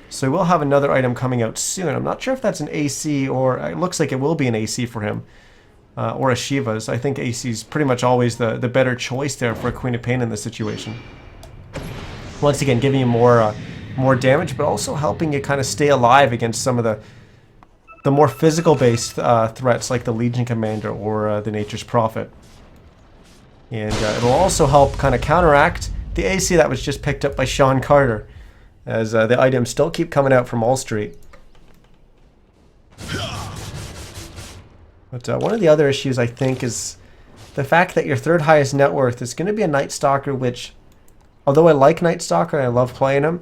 So we'll have another item coming out soon. I'm not sure if that's an AC or it looks like it will be an AC for him. or a Shiva. So I think AC's pretty much always the better choice there for a Queen of Pain in this situation. Once again, giving you more damage, but also helping you kind of stay alive against some of the more physical-based threats like the Legion Commander or the Nature's Prophet. And it'll also help kind of counteract the AC that was just picked up by Sean Carter, as the items still keep coming out from All Street. But one of the other issues, I think, is the fact that your third highest net worth is going to be a Night Stalker, which, although I like Night Stalker and I love playing him,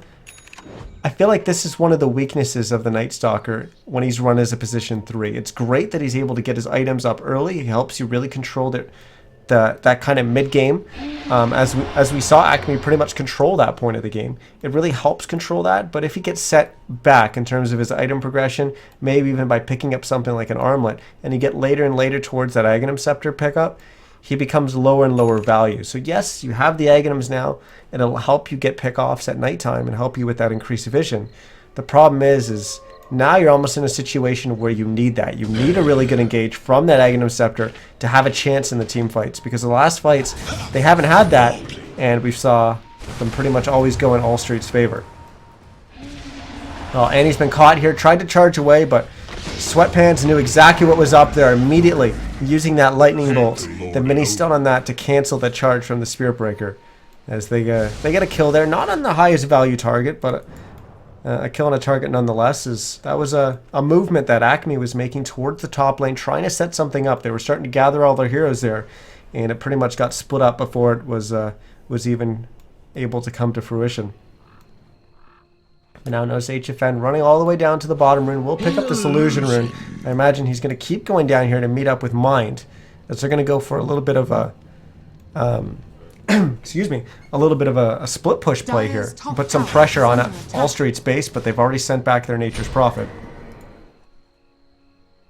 I feel like this is one of the weaknesses of the Night Stalker when he's run as a position 3. It's great that he's able to get his items up early. He helps you really control that kind of mid-game. As we saw ACME pretty much control that point of the game. It really helps control that, but if he gets set back in terms of his item progression, maybe even by picking up something like an armlet, and you get later and later towards that Aghanim Scepter pickup, he becomes lower and lower value. So yes, you have the Aghanims now, and it'll help you get pickoffs at nighttime and help you with that increased vision. The problem is now you're almost in a situation where you need that. You need a really good engage from that Aghanim Scepter to have a chance in the team fights, because the last fights, they haven't had that, and we saw them pretty much always go in All Street's favor. Well, Annie's been caught here, tried to charge away, but Sweatpants knew exactly what was up there immediately, using that lightning bolt, the mini stun on that to cancel the charge from the Spirit Breaker. As they get a kill there, not on the highest value target, but a kill on a target nonetheless. That was a movement that ACME was making towards the top lane, trying to set something up. They were starting to gather all their heroes there, and it pretty much got split up before it was even able to come to fruition. And now notice HFN running all the way down to the bottom rune. We'll pick up this illusion rune. I imagine he's going to keep going down here to meet up with Mind, as they're going to go for a little bit of a excuse me, a little bit of a split push play here. Put some pressure on All Street's base, but they've already sent back their Nature's Prophet.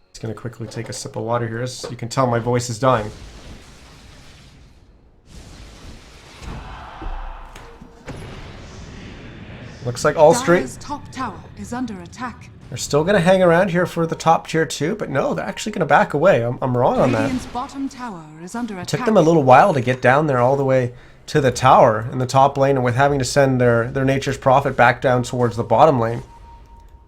Just going to quickly take a sip of water here. As you can tell, my voice is dying. Looks like All Street top tower is under attack. They're still going to hang around here for the top tier 2, but no, they're actually going to back away. I'm wrong on that. Radiant's bottom tower is under attack. It took them a little while to get down there all the way to the tower in the top lane, and with having to send their Nature's Prophet back down towards the bottom lane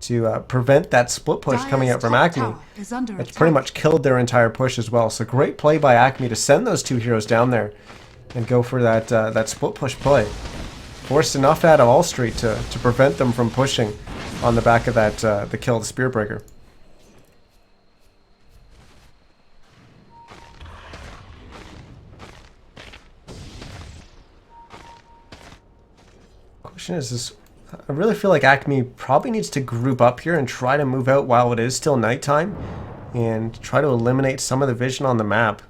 to prevent that split push coming out from ACME. It's pretty much killed their entire push as well. So great play by ACME to send those two heroes down there and go for that split push play. Forced enough out of All Street to prevent them from pushing on the back of that the kill of the Spirit Breaker. Question is, I really feel like ACME probably needs to group up here and try to move out while it is still nighttime and try to eliminate some of the vision on the map.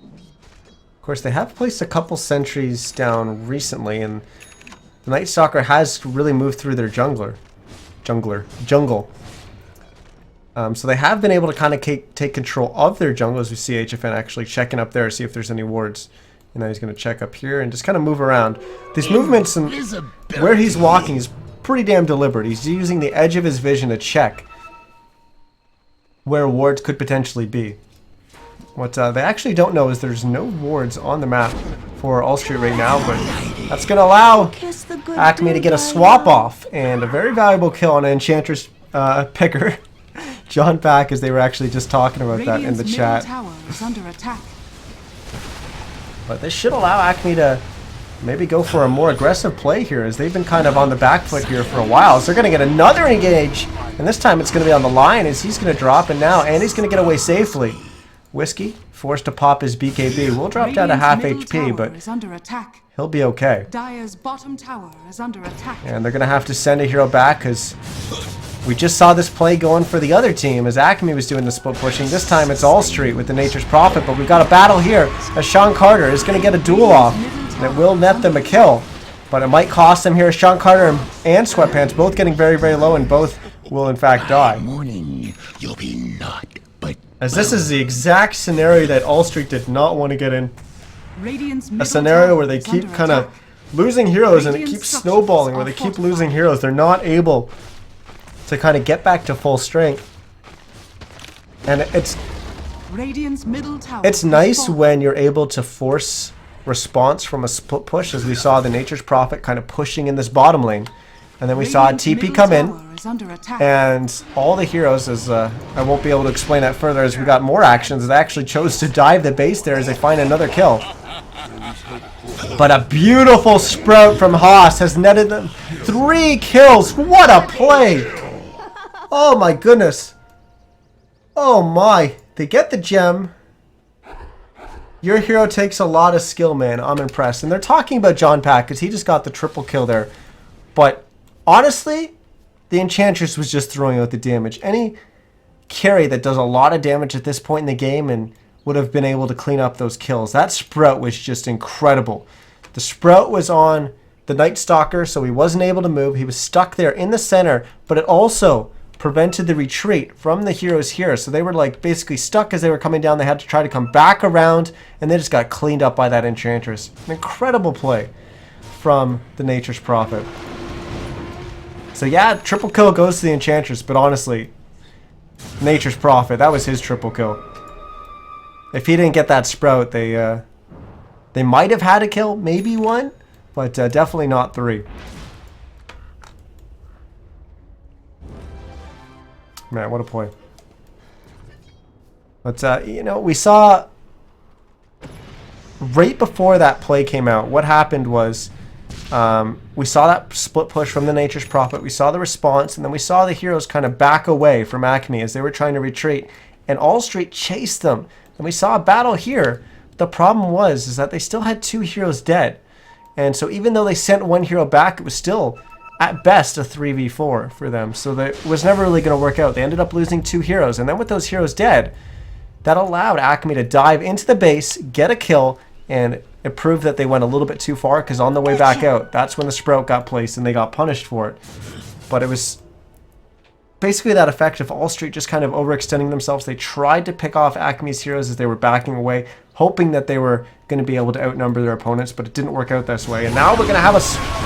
Of course, they have placed a couple sentries down recently, and the Night Stalker has really moved through their jungle. So they have been able to kind of take control of their jungle, as we see HFN actually checking up there to see if there's any wards. And now he's going to check up here and just kind of move around. These movements and where he's walking is pretty damn deliberate. He's using the edge of his vision to check where wards could potentially be. What they actually don't know is there's no wards on the map for All Street right now, but that's going to allow ACME to get a swap off and a very valuable kill on an Enchantress picker. John back, as they were actually just talking about that in the chat. Tower is under attack. But this should allow ACME to maybe go for a more aggressive play here, as they've been kind of on the back foot here for a while. So they're going to get another engage, and this time it's going to be on the line as he's going to drop, and now Andy's going to get away safely. Whiskey forced to pop his BKB. We'll drop down to half HP, but he'll be okay. Dire's bottom tower is under attack. And they're going to have to send a hero back, because we just saw this play going for the other team as ACME was doing the split pushing. This time it's All Street with the Nature's Prophet, but we've got a battle here as Sean Carter is going to get a duel off, and it will net them a kill. But it might cost them here. Sean Carter and Sweatpants both getting very, very low, and both will in fact die. Morning, you'll be not, but as this is the exact scenario that All Street did not want to get in. A scenario where they keep kind of losing heroes and it keeps snowballing, where they keep losing heroes. They're not able to kind of get back to full strength. And Radiant's middle tower. It's has nice fallen. when you're able to force response from a split push, as we saw the Nature's Prophet kind of pushing in this bottom lane. And then we saw a Radiant's TP middle come in. tower is under attack. And all the heroes, as I won't be able to explain that further as we got more actions, they actually chose to dive the base there as they find another kill. But a beautiful sprout from Haas has netted them 3 kills. What a play! Oh my goodness. Oh my. They get the gem. Your hero takes a lot of skill, man. I'm impressed. And they're talking about John Pack because he just got the triple kill there. But honestly, the Enchantress was just throwing out the damage. Any carry that does a lot of damage at this point in the game and would have been able to clean up those kills. That Sprout was just incredible. The Sprout was on the Night Stalker, so he wasn't able to move. He was stuck there in the center, but it also prevented the retreat from the heroes here. So they were like basically stuck as they were coming down. They had to try to come back around, and they just got cleaned up by that Enchantress. An incredible play from the Nature's Prophet. So yeah, triple kill goes to the Enchantress, but honestly, Nature's Prophet, that was his triple kill. If he didn't get that Sprout, they might have had a kill, maybe 1, but definitely not 3. Man, what a play. But, you know, we saw right before that play came out, what happened was we saw that split push from the Nature's Prophet. We saw the response, and then we saw the heroes kind of back away from ACME as they were trying to retreat. And Allstreet chased them. And we saw a battle here. The problem was is that they still had 2 heroes dead. And so even though they sent 1 hero back, it was still, at best, a 3v4 for them. So that was never really going to work out. They ended up losing 2 heroes. And then with those heroes dead, that allowed ACME to dive into the base, get a kill, and it proved that they went a little bit too far, because on the way back out, that's when the Sprout got placed and they got punished for it. But it was basically that effect of Allstreet just kind of overextending themselves. They tried to pick off ACME's heroes as they were backing away, hoping that they were going to be able to outnumber their opponents, but it didn't work out this way. And now we're going to have a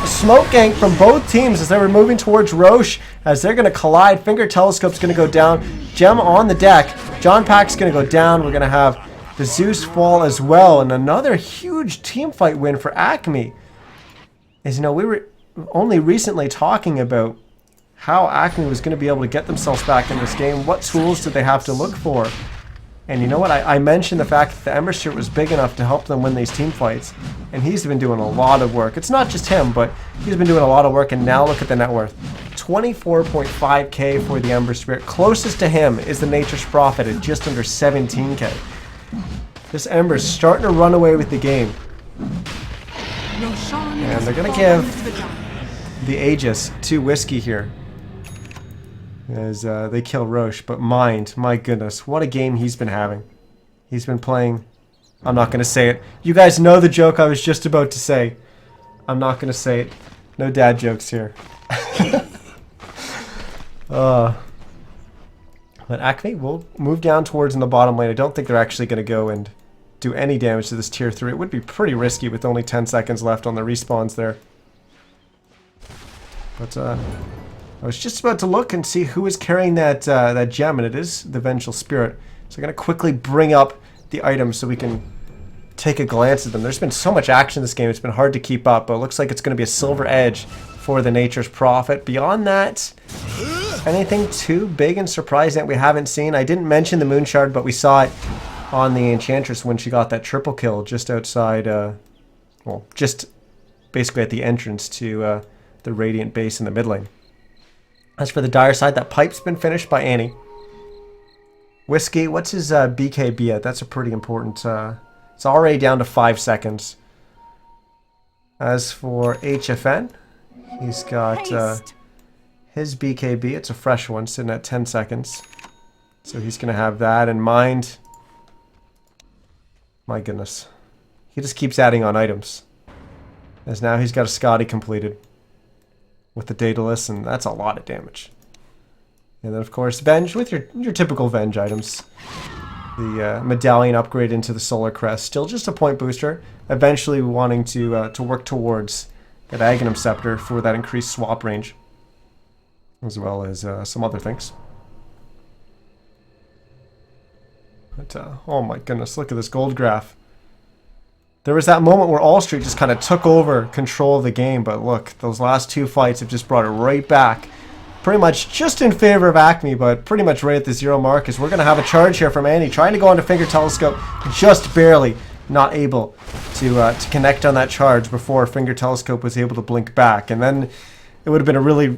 smoke gank from both teams as they were moving towards Roche, as they're going to collide. Finger Telescope's going to go down. Gem on the deck. John Pack's going to go down. We're going to have the Zeus fall as well, and another huge team fight win for ACME. As you know, we were only recently talking about how ACME was going to be able to get themselves back in this game. What tools did they have to look for? And you know what? I mentioned the fact that the Ember Shirt was big enough to help them win these team fights. And he's been doing a lot of work. It's not just him, but he's been doing a lot of work. And now look at the net worth. 24.5k for the Ember Spirit. Closest to him is the Nature's Prophet at just under 17k. This Ember's starting to run away with the game. And they're going to give the Aegis to Whiskey here as they kill Roche. But Mind, my goodness, what a game he's been having. He's been playing... I'm not going to say it. You guys know the joke I was just about to say. I'm not going to say it. No dad jokes here. But ACME will move down towards in the bottom lane. I don't think they're actually going to go and do any damage to this tier 3. It would be pretty risky with only 10 seconds left on the respawns there. But I was just about to look and see who is carrying that that gem, and it is the Vengeful Spirit. So I'm going to quickly bring up the items so we can take a glance at them. There's been so much action in this game, it's been hard to keep up, but it looks like it's going to be a Silver Edge for the Nature's Prophet. Beyond that, anything too big and surprising that we haven't seen? I didn't mention the Moon Shard, but we saw it on the Enchantress when she got that triple kill just outside, well, just basically at the entrance to the Radiant base in the mid lane. As for the Dire side, that pipe's been finished by Annie. Whiskey, what's his BKB at? That's a pretty important... it's already down to 5 seconds. As for HFN, he's got his BKB. It's a fresh one, sitting at 10 seconds. So he's going to have that in mind. My goodness. He just keeps adding on items. As now he's got a Scotty completed with the Daedalus, and that's a lot of damage. And then, of course, Venge with your typical Venge items. The medallion upgrade into the Solar Crest, still just a point booster. Eventually wanting to work towards that Aghanim Scepter for that increased swap range, as well as some other things. But, oh my goodness, look at this gold graph. There was that moment where All Street just kind of took over control of the game, but look, those last two fights have just brought it right back. Pretty much just in favor of ACME, but pretty much right at the 0 mark, as we're going to have a charge here from Annie, trying to go onto Finger Telescope, just barely not able to connect on that charge before Finger Telescope was able to blink back. And then it would have been a really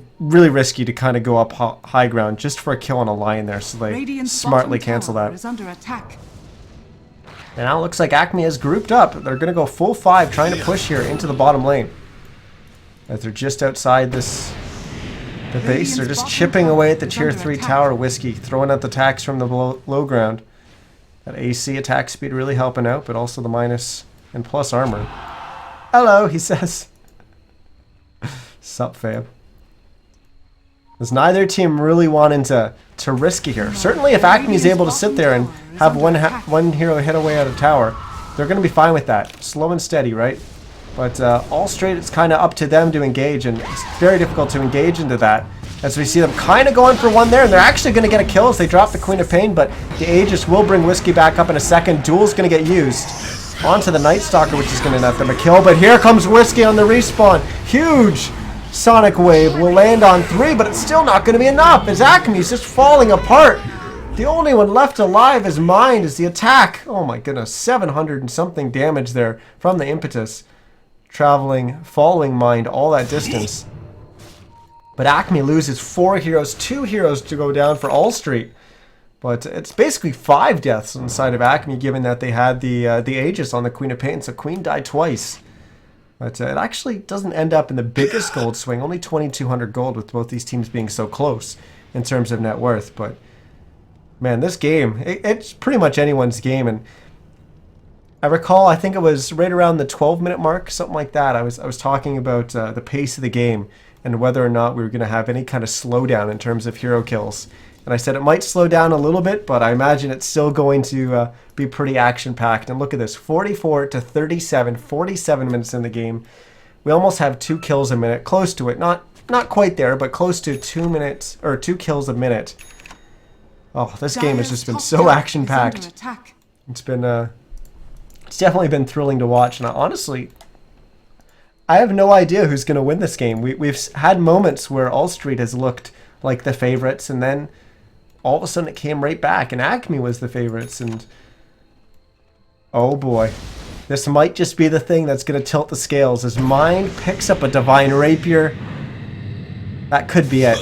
risky to kind of go up high ground just for a kill on a line there, so they Radiant's smartly bottom cancel tower that. is under attack. And now it looks like ACME has grouped up. They're going to go full 5, trying to push here into the bottom lane. As they're just outside the base, they're just chipping away at the tier 3 tower. Whiskey throwing out the attacks from the low ground. That AC attack speed really helping out, but also the minus and plus armor. Hello, he says. Sup, fam. There's neither team really wanting to risk it here. Certainly if ACME is able to sit there and have one hero hit away at a tower, they're going to be fine with that. Slow and steady, right? But All Straight, it's kind of up to them to engage, and it's very difficult to engage into that. As we see them kind of going for one there, and they're actually going to get a kill as they drop the Queen of Pain, but the Aegis will bring Whiskey back up in a second. Duel's going to get used onto the Night Stalker, which is going to net them a kill, but here comes Whiskey on the respawn. Huge Sonic Wave will land on 3, but it's still not going to be enough, as ACME is just falling apart. The only one left alive is Mind, as the attack. Oh my goodness, 700 and something damage there from the Impetus. Following Mind all that distance. But ACME loses 4 heroes, 2 heroes to go down for All Street. But it's basically 5 deaths inside of ACME, given that they had the Aegis on the Queen of Pain, so Queen died twice. But it actually doesn't end up in the biggest gold swing, only 2,200 gold with both these teams being so close in terms of net worth. But man, this game, it's pretty much anyone's game, and I recall, I think it was right around the 12-minute mark, something like that. I was talking about the pace of the game and whether or not we were going to have any kind of slowdown in terms of hero kills. And I said it might slow down a little bit, but I imagine it's still going to be pretty action-packed. And look at this, 44 to 37, 47 minutes in the game. We almost have 2 kills a minute, close to it. Not quite there, but close to 2 minutes or 2 kills a minute. Oh, this game has just been so action-packed. It's been it's definitely been thrilling to watch, and I have no idea who's going to win this game. We've had moments where All Street has looked like the favorites, and then all of a sudden it came right back, and ACME was the favorites, and oh boy. This might just be the thing that's going to tilt the scales. As Mind picks up a Divine Rapier, that could be it.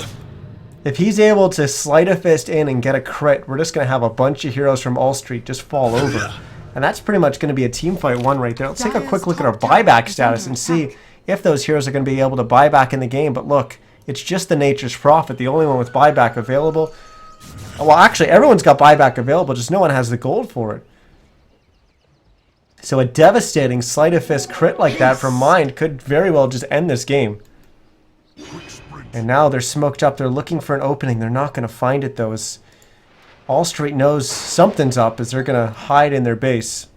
If he's able to Sleight of Fist in and get a crit, we're just going to have a bunch of heroes from All Street just fall over. And that's pretty much going to be a team fight 1 right there. Let's take a quick look at our buyback status and see if those heroes are going to be able to buy back in the game. But look, it's just the Nature's Prophet, the only one with buyback available. Well, actually, everyone's got buyback available, just no one has the gold for it. So a devastating Sleight of Fist crit like that from Mind could very well just end this game. And now they're smoked up. They're looking for an opening. They're not going to find it, though, as All Street knows something's up, as they're going to hide in their base.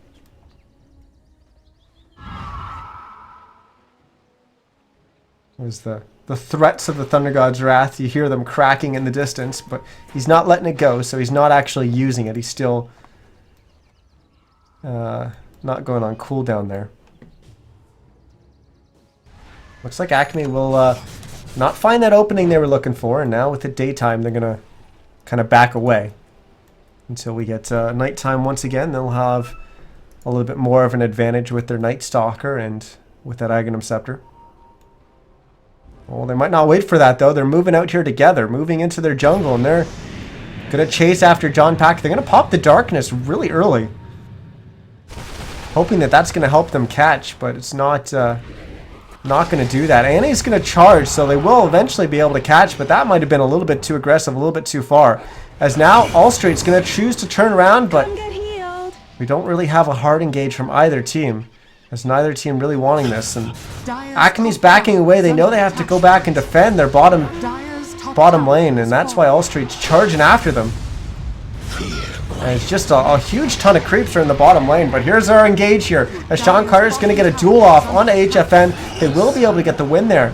There's the threats of the Thunder God's Wrath. You hear them cracking in the distance, but he's not letting it go, so he's not actually using it. He's still not going on cooldown there. Looks like ACME will not find that opening they were looking for, and now with the daytime, they're going to kind of back away. Until we get nighttime once again, they'll have a little bit more of an advantage with their Night Stalker and with that Aghanim Scepter. Well, they might not wait for that, though. They're moving out here together, moving into their jungle, and they're going to chase after John Pack. They're going to pop the Darkness really early, hoping that that's going to help them catch, but it's not going to do that. Annie's going to charge, so they will eventually be able to catch, but that might have been a little bit too aggressive, a little bit too far. As now, All Street's going to choose to turn around, but we don't really have a hard engage from either team. As neither team really wanting this. And ACME's backing away. They know they have to go back and defend their bottom lane, and that's why All Street's charging after them. And it's just a huge ton of creeps are in the bottom lane, but here's our engage here. As Sean Carter's going to get a duel off onto HFN. They will be able to get the win there.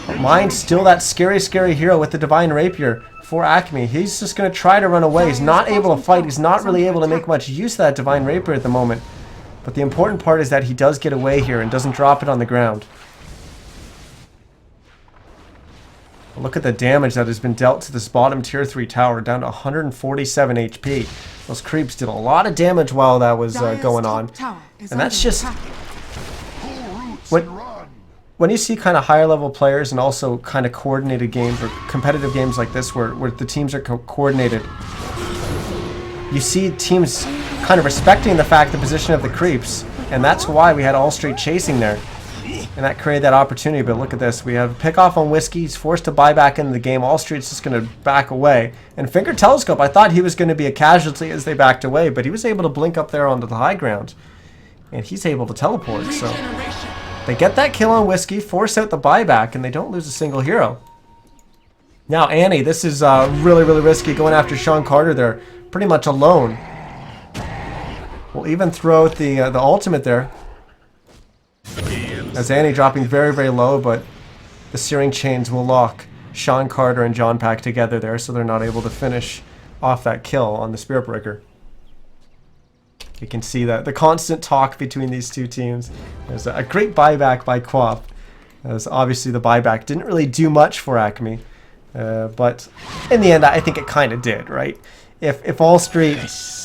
But Mind's still that scary hero with the Divine Rapier. for ACME. He's just going to try to run away. He's not able to fight. He's not really able to make much use of that Divine Rapier at the moment. But the important part is that he does get away here and doesn't drop it on the ground. Look at the damage that has been dealt to this bottom tier 3 tower, down to 147 HP. Those creeps did a lot of damage while that was going on. And that's just... When you see kind of higher level players and also kind of coordinated games or competitive games like this where the teams are coordinated, you see teams kind of respecting the fact the position of the creeps. And that's why we had All Street chasing there. And that created that opportunity. But look at this. We have a pick off on Whiskey. He's forced to buy back into the game. All Street's just going to back away. And Finger Telescope, I thought he was going to be a casualty as they backed away. But he was able to blink up there onto the high ground. And he's able to teleport. So they get that kill on Whiskey, force out the buyback, and they don't lose a single hero. Now Annie, this is really, really risky going after Sean Carter there. Pretty much alone. We'll even throw out the ultimate there. As Annie dropping very, very low, but the Searing Chains will lock Sean Carter and John Pack together there, so they're not able to finish off that kill on the Spirit Breaker. You can see that the constant talk between these two teams. There's a great buyback by Quap, as obviously the buyback didn't really do much for ACME, but in the end I think it kind of did, right? If All Street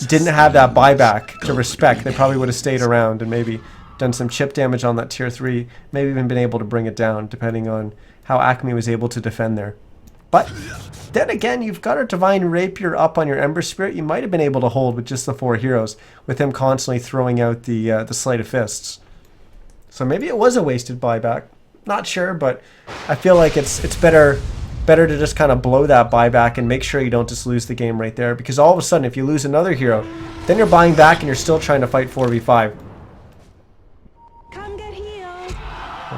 didn't have that buyback to respect, they probably would have stayed around and maybe done some chip damage on that tier 3, maybe even been able to bring it down depending on how ACME was able to defend there. But then again, you've got a Divine Rapier up on your Ember Spirit. You might have been able to hold with just the 4 heroes, with him constantly throwing out the Sleight of Fists. So maybe it was a wasted buyback. Not sure, but I feel like it's better to just kind of blow that buyback and make sure you don't just lose the game right there. Because all of a sudden, if you lose another hero, then you're buying back and you're still trying to fight 4v5.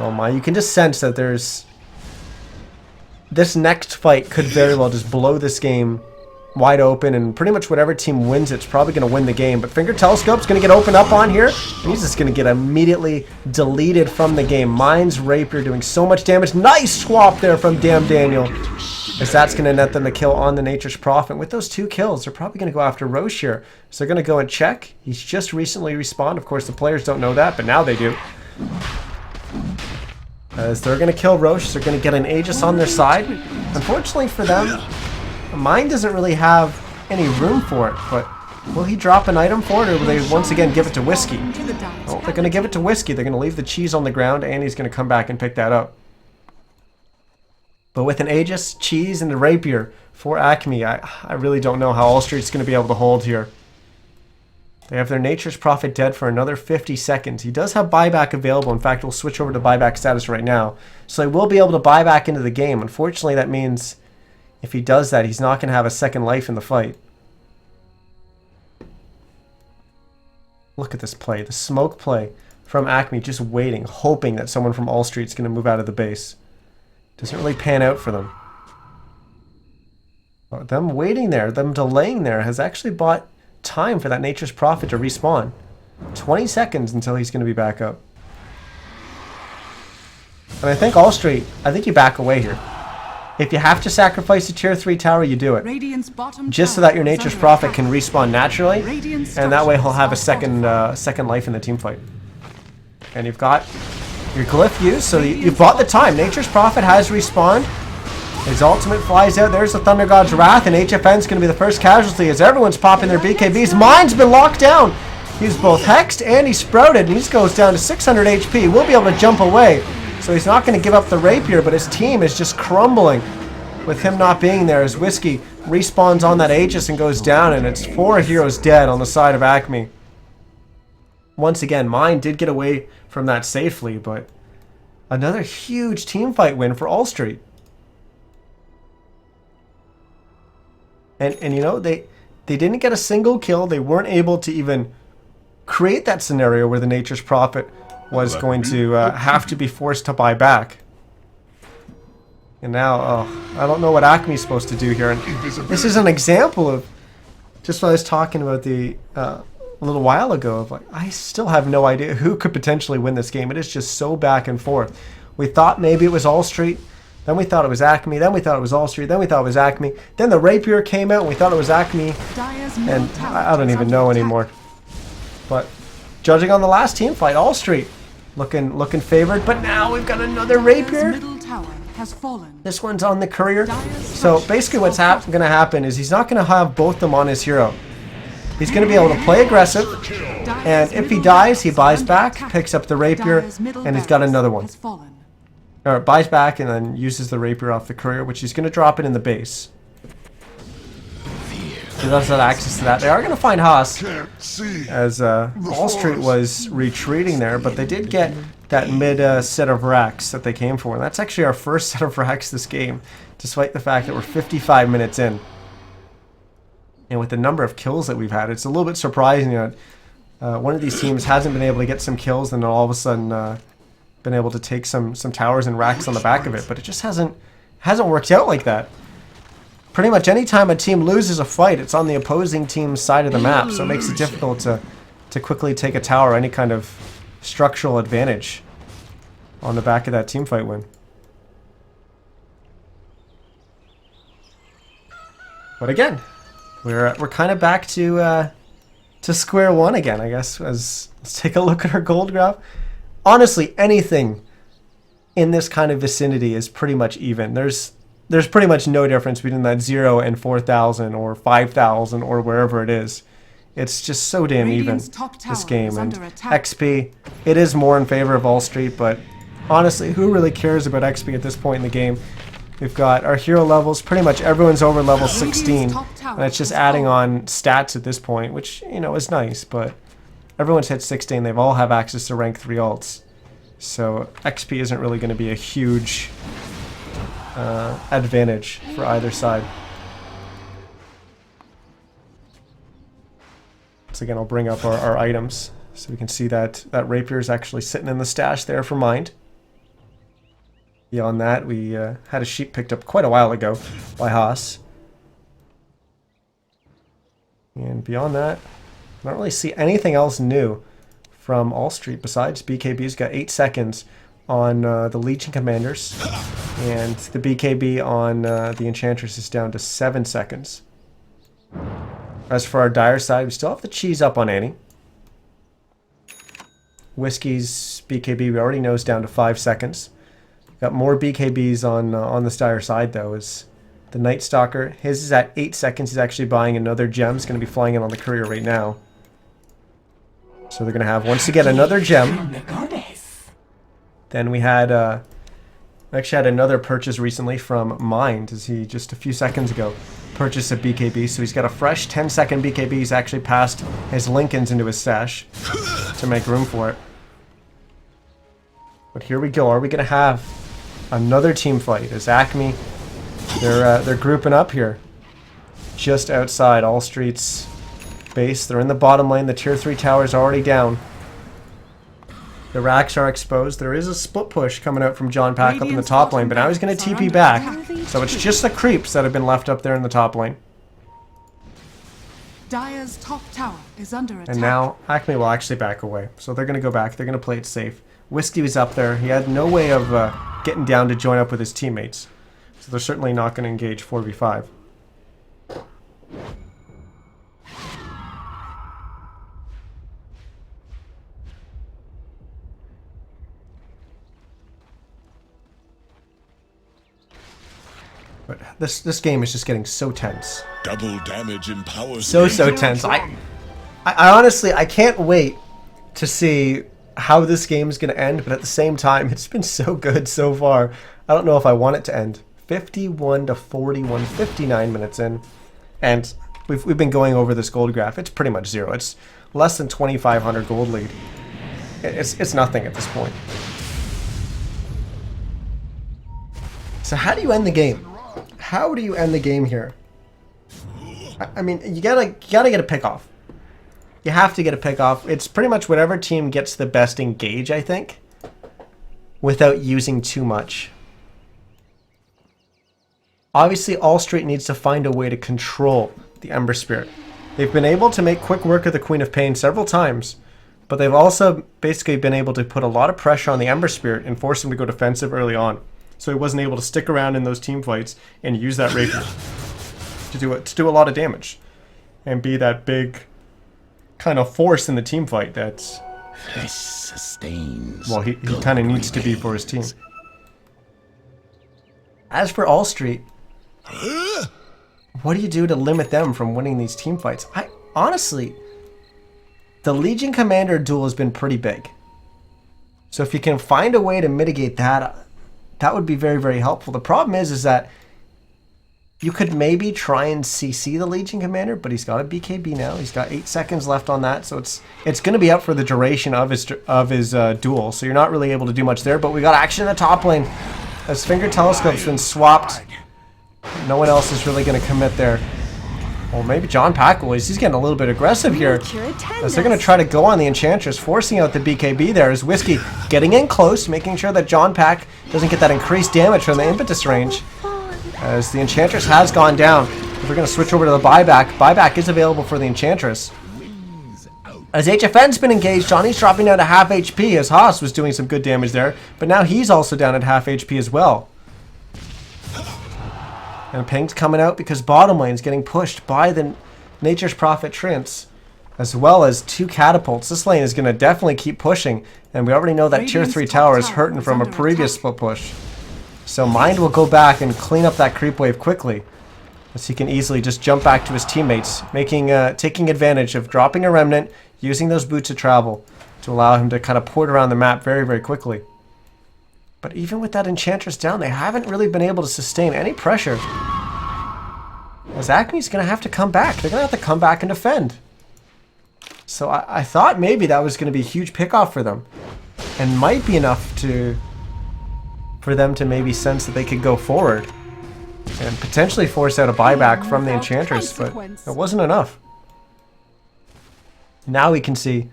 Oh my, you can just sense that there's... This next fight could very well just blow this game wide open, and pretty much whatever team wins it's probably going to win the game. But Finger Telescope's going to get opened up on here, and he's just going to get immediately deleted from the game. Mine's Rapier doing so much damage. Nice swap there from Damn Daniel, as that's going to net them the kill on the Nature's Prophet. With those 2 kills, they're probably going to go after Roche here. So they're going to go and check. He's just recently respawned. Of course, the players don't know that, but now they do. As they're going to kill Roche, they're going to get an Aegis on their side. Unfortunately for them, Mine doesn't really have any room for it, but will he drop an item for it, or will they once again give it to Whiskey? Oh, they're going to give it to Whiskey. They're going to leave the cheese on the ground, and he's going to come back and pick that up. But with an Aegis, cheese, and a Rapier for ACME, I really don't know how All Street's going to be able to hold here. They have their Nature's Prophet dead for another 50 seconds. He does have buyback available. In fact, we'll switch over to buyback status right now. So he will be able to buy back into the game. Unfortunately, that means if he does that, he's not going to have a second life in the fight. Look at this play. The smoke play from ACME, just waiting, hoping that someone from All Street's going to move out of the base. Doesn't really pan out for them. But them waiting there, them delaying there, has actually bought time for that Nature's Prophet to respawn. 20 seconds until he's going to be back up. And I think All Street, I think you back away here. If you have to sacrifice a tier 3 tower, you do it. Just so that your Nature's Prophet can respawn naturally, and that way he'll have a second life in the team fight. And you've got your glyph used, so you've bought the time. Nature's Prophet has respawned. His ultimate flies out. There's the Thunder God's Wrath, and HFN's going to be the first casualty as everyone's popping their BKBs. Mine's been locked down. He's both hexed and he's sprouted, and he goes down to 600 HP. We'll be able to jump away. So he's not going to give up the Rapier, but his team is just crumbling with him not being there as Whiskey respawns on that Aegis and goes down, and it's 4 heroes dead on the side of ACME. Once again, Mine did get away from that safely, but another huge team fight win for All Street. And you know, they didn't get a single kill. They weren't able to even create that scenario where the Nature's Prophet was going to have to be forced to buy back. And now, I don't know what ACME's supposed to do here. And this is an example of just what I was talking about a little while ago. Of like, I still have no idea who could potentially win this game. It is just so back and forth. We thought maybe it was All Street Then we thought it was ACME. Then we thought it was All Street. Then we thought it was ACME. Then the Rapier came out and we thought it was ACME. And I don't even know anymore. But judging on the last team fight, All Street looking favored. But now we've got another Rapier. This one's on the Courier. So basically what's going to happen is he's not going to have both them on his hero. He's going to be able to play aggressive, and if he dies, he buys back, picks up the Rapier, and he's got another one. Or buys back and then uses the Rapier off the Courier, which he's going to drop it in the base. He does have access to that. They are going to find Haas, as All Street was retreating there, but they did get that mid set of racks that they came for. And that's actually our first set of racks this game, despite the fact that we're 55 minutes in. And with the number of kills that we've had, it's a little bit surprising that one of these teams hasn't been able to get some kills and then all of a sudden been able to take some towers and racks on the back of it. But it just hasn't worked out like that. Pretty much any time a team loses a fight, it's on the opposing team's side of the map, so it makes it difficult to quickly take a tower or any kind of structural advantage on the back of that team fight win. But again, we're kind of back to square one again, I guess. Let's take a look at our gold graph. Honestly, anything in this kind of vicinity is pretty much even. There's pretty much no difference between that 0 and 4,000 or 5,000 or wherever it is. It's just so damn even, this game. And XP, it is more in favor of All Street, but honestly, who really cares about XP at this point in the game? We've got our hero levels, pretty much everyone's over level 16, and it's just adding on stats at this point, which, you know, is nice, but everyone's hit 16, they've all have access to rank 3 alts. So XP isn't really going to be a huge advantage for either side. So again, I'll bring up our items so we can see that Rapier is actually sitting in the stash there for Mind. Beyond that, we had a sheep picked up quite a while ago by Haas. And beyond that, I don't really see anything else new from All Street besides BKB's got 8 seconds on the Legion Commanders, and the BKB on the Enchantress is down to 7 seconds. As for our Dire side, we still have the cheese up on Annie. Whiskey's BKB we already know is down to 5 seconds. Got more BKBs on the Dire side though. Is the Night Stalker. His is at 8 seconds. He's actually buying another gem. He's going to be flying in on the Courier right now. So they're going to have, once again, another gem. Then we had, actually had another purchase recently from Mind, as he just a few seconds ago purchased a BKB. So he's got a fresh 10-second BKB. He's actually passed his Lincolns into his stash to make room for it. But here we go. Are we going to have another team fight? As ACME, they're grouping up here, just outside All Street's base. They're in the bottom lane. The tier 3 tower is already down. The racks are exposed. There is a split push coming out from John Pack up in the top lane, but now he's going to TP back. So it's just the creeps that have been left up there in the top lane. Dire's top tower is under attack. And now ACME will actually back away. So they're going to go back. They're going to play it safe. Whiskey was up there. He had no way of getting down to join up with his teammates. So they're certainly not going to engage 4v5. But this game is just getting so tense. Double damage empowers So tense. I honestly, I can't wait to see how this game is going to end, but at the same time, it's been so good so far. I don't know if I want it to end. 51 to 41, 59 minutes in, and we've been going over this gold graph. It's pretty much zero. It's less than 2,500 gold lead. It's nothing at this point. So how do you end the game? How do you end the game here? I mean, you gotta get a pick off. You have to get a pick off. It's pretty much whatever team gets the best engage, I think, without using too much. Obviously, All Street needs to find a way to control the Ember Spirit. They've been able to make quick work of the Queen of Pain several times, but they've also basically been able to put a lot of pressure on the Ember Spirit and force him to go defensive early on. so he wasn't able to stick around in those team fights and use that rapier to do a lot of damage and be that big kind of force in the team fight that This sustains. well he kind of needs to be for his team. As for All Street, what do you do to limit them from winning these team fights? I honestly, the Legion Commander duel has been pretty big. So if you can find a way to mitigate that, that would be very, very helpful. The problem is that you could maybe try and CC the Legion Commander, but he's got a BKB now. He's got 8 seconds left on that, so it's going to be up for the duration of his duel. So you're not really able to do much there. But we got action in the top lane as Finger Telescope's been swapped. No one else is really going to commit there. Well, maybe John Packle he's getting a little bit aggressive here. As they're going to try to go on the Enchantress, forcing out the BKB there. As Whiskey getting in close, making sure that John Pack doesn't get that increased damage from the impetus range. As the Enchantress has gone down. If we're going to switch over to the buyback, buyback is available for the Enchantress. As HFN's been engaged, Johnny's dropping down to half HP as Haas was doing some good damage there. But now he's also down at half HP as well. And Ping's coming out because bottom lane's getting pushed by the Nature's Prophet Trance, as well as 2 catapults. This lane is going to definitely keep pushing, and we already know that tier 3 tower is hurting from a previous split push. So Mind will go back and clean up that creep wave quickly, as he can easily just jump back to his teammates, taking advantage of dropping a remnant, using those boots of travel to allow him to kind of port around the map very, very quickly. But even with that Enchantress down, they haven't really been able to sustain any pressure. As ACME's going to have to come back. They're going to have to come back and defend. So I thought maybe that was going to be a huge pickoff for them. And might be enough for them to maybe sense that they could go forward. And potentially force out a buyback from the Enchantress. But it wasn't enough. Now we can see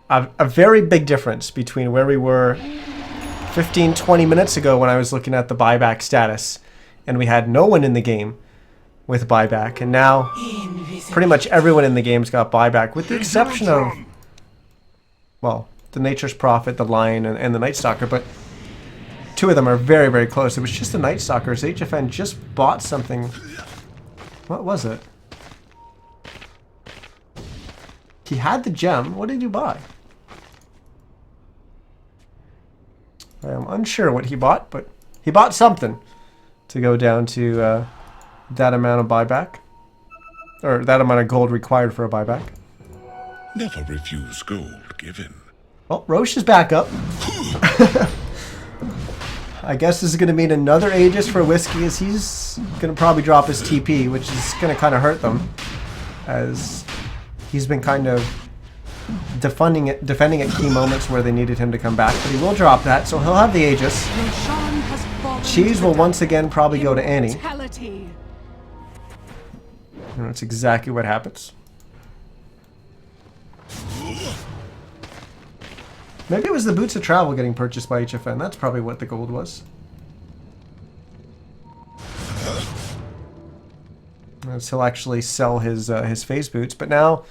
a very big difference between where we were 15-20 minutes ago when I was looking at the buyback status and we had no one in the game with buyback, and now pretty much everyone in the game's got buyback with the exception of, well, the Nature's Prophet, the Lion, and the Night Stalker, but 2 of them are very, very close. It was just the Night Stalkers. HFN just bought something. What was it? He had the gem. What did he buy? I am unsure what he bought, but he bought something to go down to that amount of buyback. Or that amount of gold required for a buyback. Never refuse gold given. Well, Roche is back up. I guess this is going to mean another Aegis for Whiskey, as he's going to probably drop his TP, which is going to kind of hurt them. As he's been kind of defending at key moments where they needed him to come back, but he will drop that, so he'll have the Aegis. Cheese will once again probably go to Annie. And that's exactly what happens. Maybe it was the Boots of Travel getting purchased by HFN. That's probably what the gold was. As he'll actually sell his phase boots, but now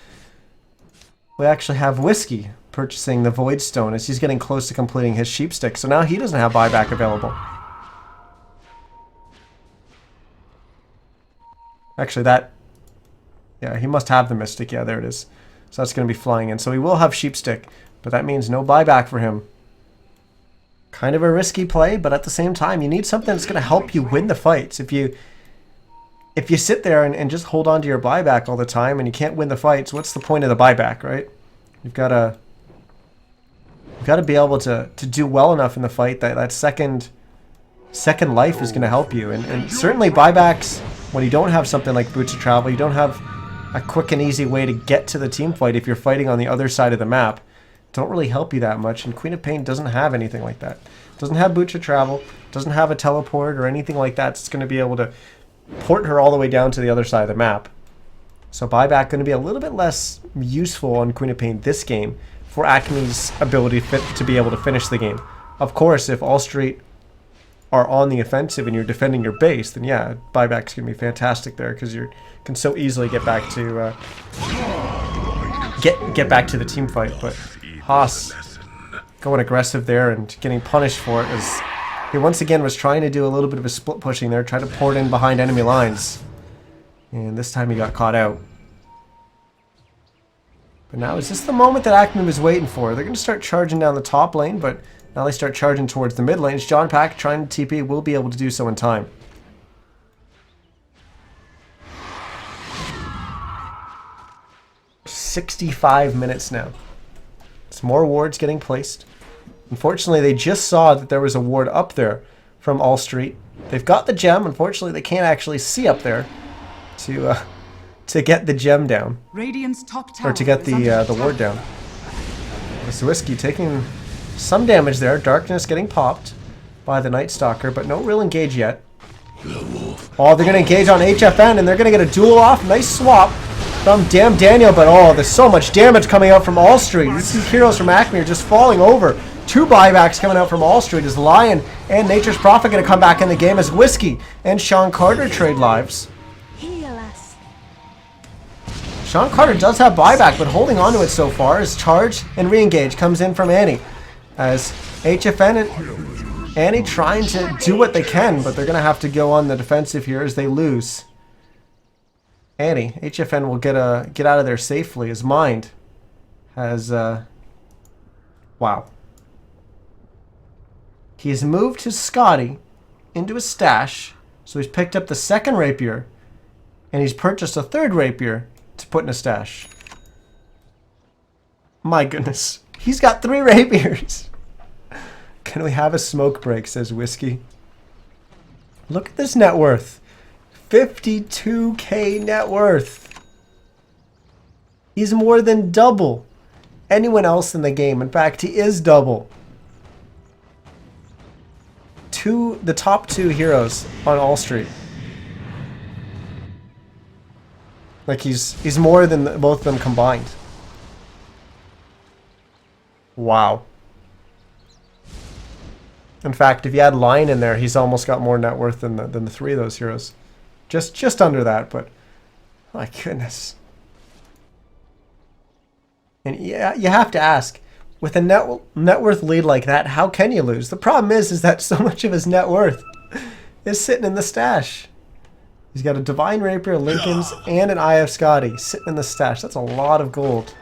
we actually have Whiskey purchasing the Void Stone as he's getting close to completing his sheep stick. So now he doesn't have buyback available. Actually, yeah, he must have the Mystic. Yeah, there it is. So that's going to be flying in. So he will have sheep stick, but that means no buyback for him. Kind of a risky play, but at the same time, you need something that's going to help you win the fights. If you sit there and just hold on to your buyback all the time and you can't win the fights, what's the point of the buyback, right? You've got to be able to do well enough in the fight that second life is going to help you. And certainly buybacks, when you don't have something like Boots of Travel, you don't have a quick and easy way to get to the team fight if you're fighting on the other side of the map, don't really help you that much. And Queen of Pain doesn't have anything like that. Doesn't have Boots of Travel, doesn't have a teleport or anything like that. It's going to be able to port her all the way down to the other side of the map. So buyback going to be a little bit less useful on Queen of Pain this game for ACME's ability to be able to finish the game. Of course, if All Street are on the offensive and you're defending your base, then yeah, buyback's going to be fantastic there because you can so easily get back to get back to the team fight. But Haas going aggressive there and getting punished for it as He once again was trying to do a little bit of a split pushing there, try to pour it in behind enemy lines. And this time he got caught out. But now is this the moment that ACME was waiting for? They're going to start charging down the top lane, but now they start charging towards the mid lanes. John Pack trying to TP will be able to do so in time. "65 minutes now. Some more wards getting placed. Unfortunately, they just saw that there was a ward up there from All Street. They've got the gem. Unfortunately, they can't actually see up there to get the gem down. Radiant's top tower Or to get the ward down. This Whiskey taking some damage there. Darkness getting popped by the Night Stalker, but no real engage yet. Oh, they're going to engage on HFN, and they're going to get a duel off. Nice swap from Damn Daniel, but oh, there's so much damage coming out from All Street. These heroes from ACME are just falling over. 2 buybacks coming out from All Street as Lion and Nature's Prophet going to come back in the game as Whiskey and Sean Carter trade lives. Sean Carter does have buyback, but holding on to it so far as charge and re-engage comes in from Annie. As HFN and Annie trying to do what they can, but they're going to have to go on the defensive here as they lose. Annie, HFN will get out of there safely. His mind has, wow. He has moved his Scotty into his stash, so he's picked up the 2nd rapier, and he's purchased a 3rd rapier to put in a stash. My goodness. He's got 3 rapiers. Can we have a smoke break, says Whiskey. Look at this net worth. 52k net worth. He's more than double anyone else in the game. In fact, he is double. The top 2 heroes on All Street. Like he's more than both of them combined. Wow. In fact, if you add Lion in there, he's almost got more net worth than the 3 of those heroes. Just under that, but my goodness. And yeah, you have to ask, with a net worth lead like that, how can you lose? The problem is that so much of his net worth is sitting in the stash. He's got a Divine Rapier, Lincoln's, and an IF Scotty sitting in the stash. That's a lot of gold.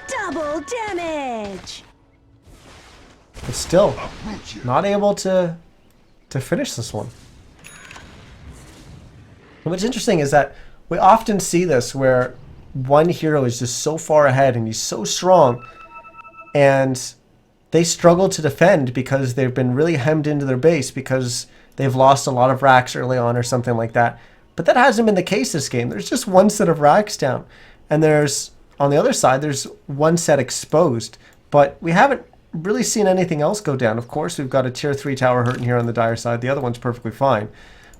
Double damage! But still, not able to finish this one. And what's interesting is that we often see this where one hero is just so far ahead and he's so strong, and they struggle to defend because they've been really hemmed into their base because they've lost a lot of racks early on or something like that. But that hasn't been the case this game. There's just 1 set of racks down. And there's, on the other side, there's 1 set exposed. But we haven't really seen anything else go down. Of course, we've got a tier 3 tower hurting here on the Dire side. The other one's perfectly fine.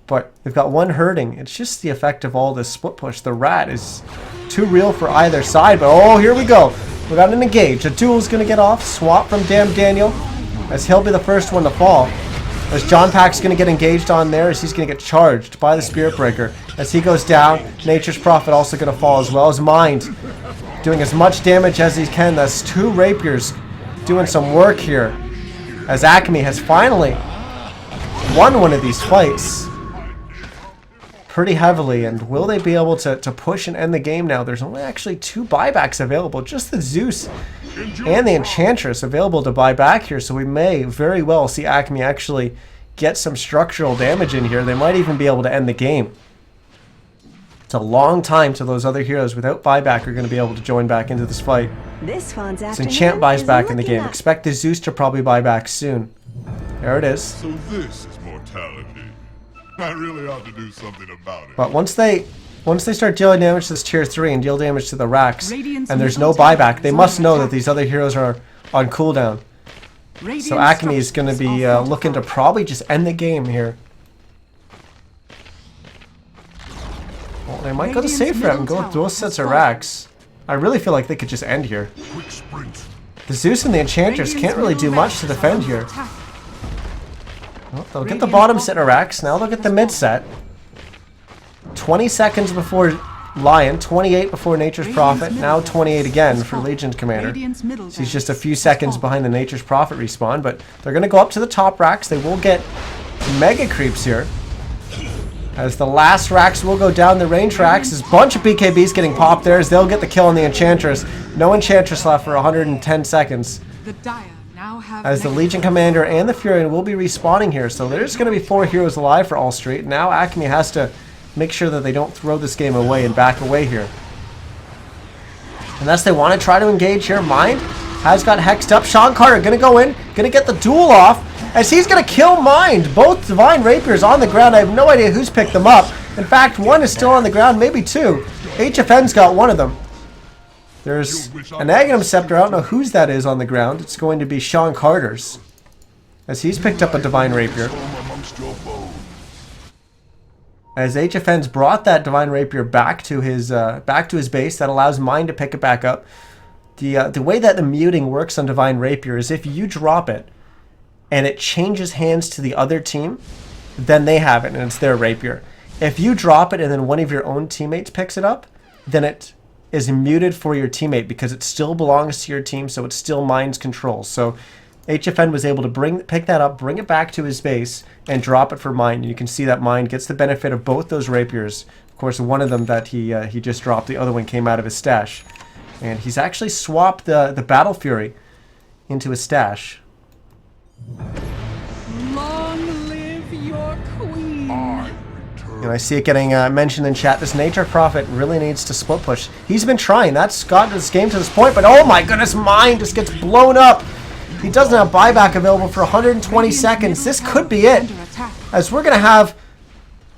But we've got 1 hurting. It's just the effect of all this split push. The rat is too real for either side. But oh, here we go. We got an engage. A duel's going to get off. Swap from Damn Daniel as he'll be the first one to fall. As John Pack's going to get engaged on there as he's going to get charged by the Spirit Breaker. As he goes down, Nature's Prophet also going to fall as well as Mind. Doing as much damage as he can. That's 2 rapiers doing some work here. As ACME has finally won one of these fights pretty heavily. And will they be able to push and end the game now? There's only actually 2 buybacks available. Just the Zeus and the Enchantress available to buy back here, so we may very well see ACME actually get some structural damage in here. They might even be able to end the game. It's a long time till those other heroes without buyback are going to be able to join back into this fight. This one's So afternoon Enchant buys is back in the looking game. up. Expect the Zeus to probably buy back soon. There it is. So this is mortality. I really ought to do something about it. But once they start dealing damage to this tier 3 and deal damage to the racks, Radiant's and there's no middle tower buyback, they is must under know that attack. these other heroes are on cooldown. Radiant's So ACME is going to structures be are looking to fortified. probably just end the game here. Well, they might go to Radiant's safe route and middle go with tower dual has sets of fallen. racks. I really feel like they could just end here. Quick sprint. The Zeus and the Enchantress Radiant's can't really do middle much to barracks defend are here. under attack. Well, they'll get the Radiant's bottom bottom set of racks. Now they'll get the mid set. 20 seconds before Lion, 28 before Nature's Prophet, now 28 again for Legion's Commander. Radiant's middle So he's just a barracks few has seconds fallen. behind the Nature's Prophet respawn, but they're going to go up to the top racks. They will get Mega Creeps here. As the last racks will go down the range racks. There's a bunch of BKBs getting popped there as they'll get the kill on the Enchantress. No Enchantress left for 110 seconds. The Dire now have As the Legion Commander and the Furion will be respawning here. So there's going to be 4 heroes alive for All Street. Now ACME has to make sure that they don't throw this game away and back away here. Unless they want to try to engage here. Mind has got hexed up. Sean Carter going to go in. Going to get the duel off. As he's going to kill Mind. Both Divine Rapiers on the ground. I have no idea who's picked them up. In fact, one is still on the ground. Maybe 2. HFN's got one of them. There's an Aghanim Scepter. I don't know whose that is on the ground. It's going to be Sean Carter's. As he's picked up a Divine Rapier. As HFN's brought that Divine Rapier back to his base, that allows Mind to pick it back up. The way that the muting works on Divine Rapier is if you drop it and it changes hands to the other team, then they have it and it's their Rapier. If you drop it and then one of your own teammates picks it up, then it is muted for your teammate because it still belongs to your team, so it's still Mind's control. So HFN was able to pick that up, bring it back to his base, and drop it for Mind. And you can see that Mind gets the benefit of both those rapiers. Of course, one of them that he just dropped, the other one came out of his stash. And he's actually swapped the Battle Fury into his stash. Long live your queen. And I see it getting mentioned in chat. This Nature Prophet really needs to split push. He's been trying. That's got this game to this point, but oh my goodness, Mind just gets blown up. He doesn't have buyback available for 120 seconds. This could be it. As we're going to have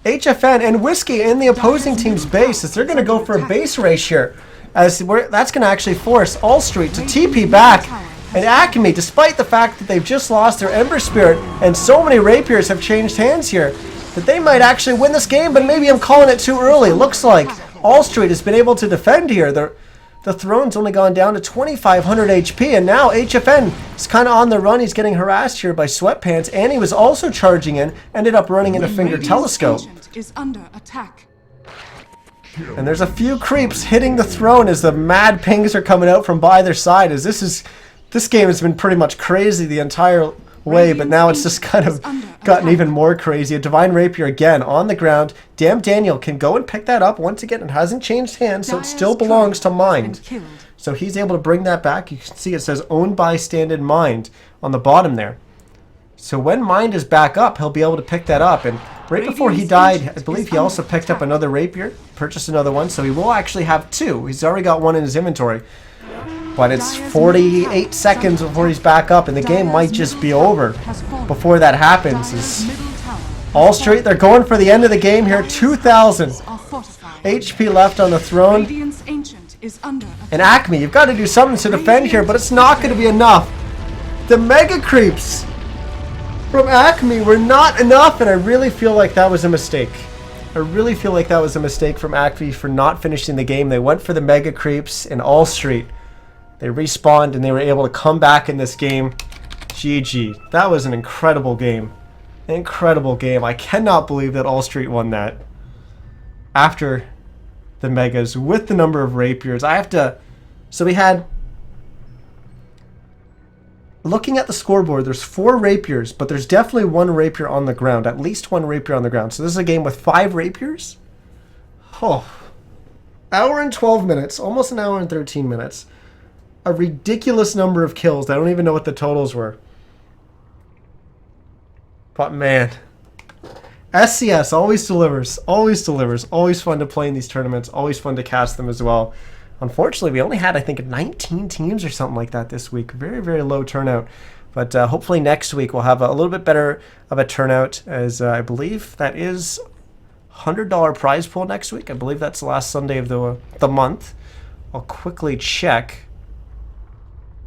HFN and Whiskey in the opposing team's base, as they're going to go for a base race here. That's going to actually force All Street to TP back. And ACME, despite the fact that they've just lost their Ember Spirit and so many Rapiers have changed hands here, that they might actually win this game, but maybe I'm calling it too early. Looks like All Street has been able to defend here. The Throne's only gone down to 2,500 HP, and now HFN is kind of on the run. He's getting harassed here by Sweatpants, and he was also charging in, ended up running into Finger Telescope. Is under attack. And there's a few creeps hitting the Throne as the mad pings are coming out from either side. As this game has been pretty much crazy the entire way, but now it's just kind of gotten even more crazy. A Divine Rapier again on the ground. Damn Daniel can go and pick that up once again. It hasn't changed hands, so it still belongs to Mind. So he's able to bring that back. You can see it says owned by Stand-in Mind on the bottom there. So when Mind is back up, he'll be able to pick that up. And right before he died, I believe he also picked up another Rapier, purchased another one, so he will actually have 2. He's already got one in his inventory. But it's 48 seconds before he's back up, and the game might just be over before that happens. All Street, they're going for the end of the game here. 2,000 HP left on the Throne. And ACME, you've got to do something to defend here, but it's not going to be enough. The Mega Creeps from ACME were not enough, and I really feel like that was a mistake. I really feel like that was a mistake from ACME for not finishing the game. They went for the Mega Creeps in All Street. They respawned and they were able to come back in this game. GG. That was an incredible game. An incredible game. I cannot believe that All Street won that. After the Megas with the number of Rapiers. So we had... Looking at the scoreboard, there's 4 Rapiers, but there's definitely 1 Rapier on the ground. At least 1 Rapier on the ground. So this is a game with 5 Rapiers? Oh. Hour and 12 minutes. Almost an hour and 13 minutes. A ridiculous number of kills. I don't even know what the totals were. But man, SCS always delivers. Always delivers. Always fun to play in these tournaments. Always fun to cast them as well. Unfortunately, we only had, I think, 19 teams or something like that this week. Very, very low turnout. But hopefully next week we'll have a little bit better of a turnout, as I believe that is $100 prize pool next week. I believe that's the last Sunday of the month. I'll quickly check.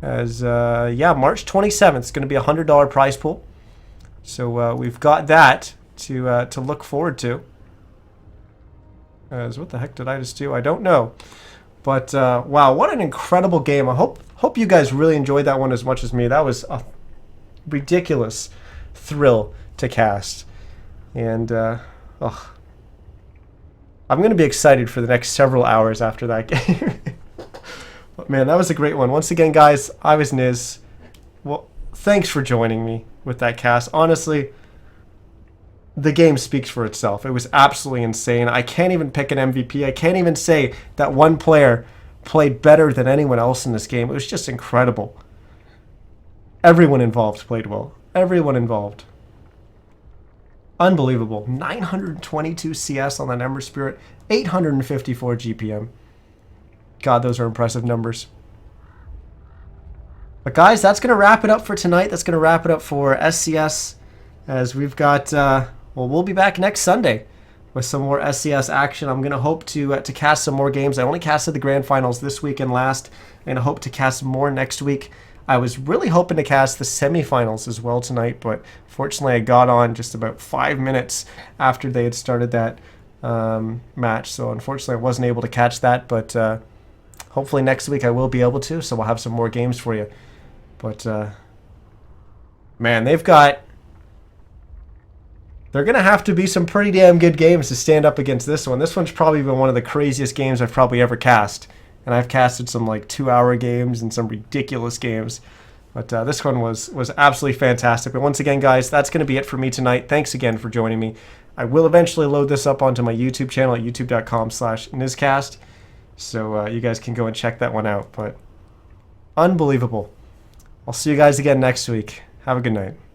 As yeah, March 27th is going to be a $100 prize pool. So we've got that to look forward to. As what the heck did I just do? I don't know. But wow, what an incredible game! I hope you guys really enjoyed that one as much as me. That was a ridiculous thrill to cast, and I'm going to be excited for the next several hours after that game. But man, that was a great one. Once again, guys, I was Niz. Well, thanks for joining me with that cast. Honestly, the game speaks for itself. It was absolutely insane. I can't even pick an MVP. I can't even say that one player played better than anyone else in this game. It was just incredible. Everyone involved played well. Everyone involved. Unbelievable. 922 CS on that Ember Spirit. 854 GPM. God, those are impressive numbers. But guys, that's going to wrap it up for tonight. That's going to wrap it up for SCS. As we've got, well, we'll be back next Sunday with some more SCS action. I'm going to hope to cast some more games. I only casted the Grand Finals this week and last. I'm going to hope to cast more next week. I was really hoping to cast the semifinals as well tonight, but fortunately I got on just about 5 minutes after they had started that match. So unfortunately I wasn't able to catch that, but hopefully next week I will be able to, so we'll have some more games for you. But, man, they're going to have to be some pretty damn good games to stand up against this one. This one's probably been one of the craziest games I've probably ever cast. And I've casted some like 2-hour games and some ridiculous games. But this one was absolutely fantastic. But once again, guys, that's going to be it for me tonight. Thanks again for joining me. I will eventually load this up onto my YouTube channel at youtube.com/NizCast. So you guys can go and check that one out. But unbelievable. I'll see you guys again next week. Have a good night.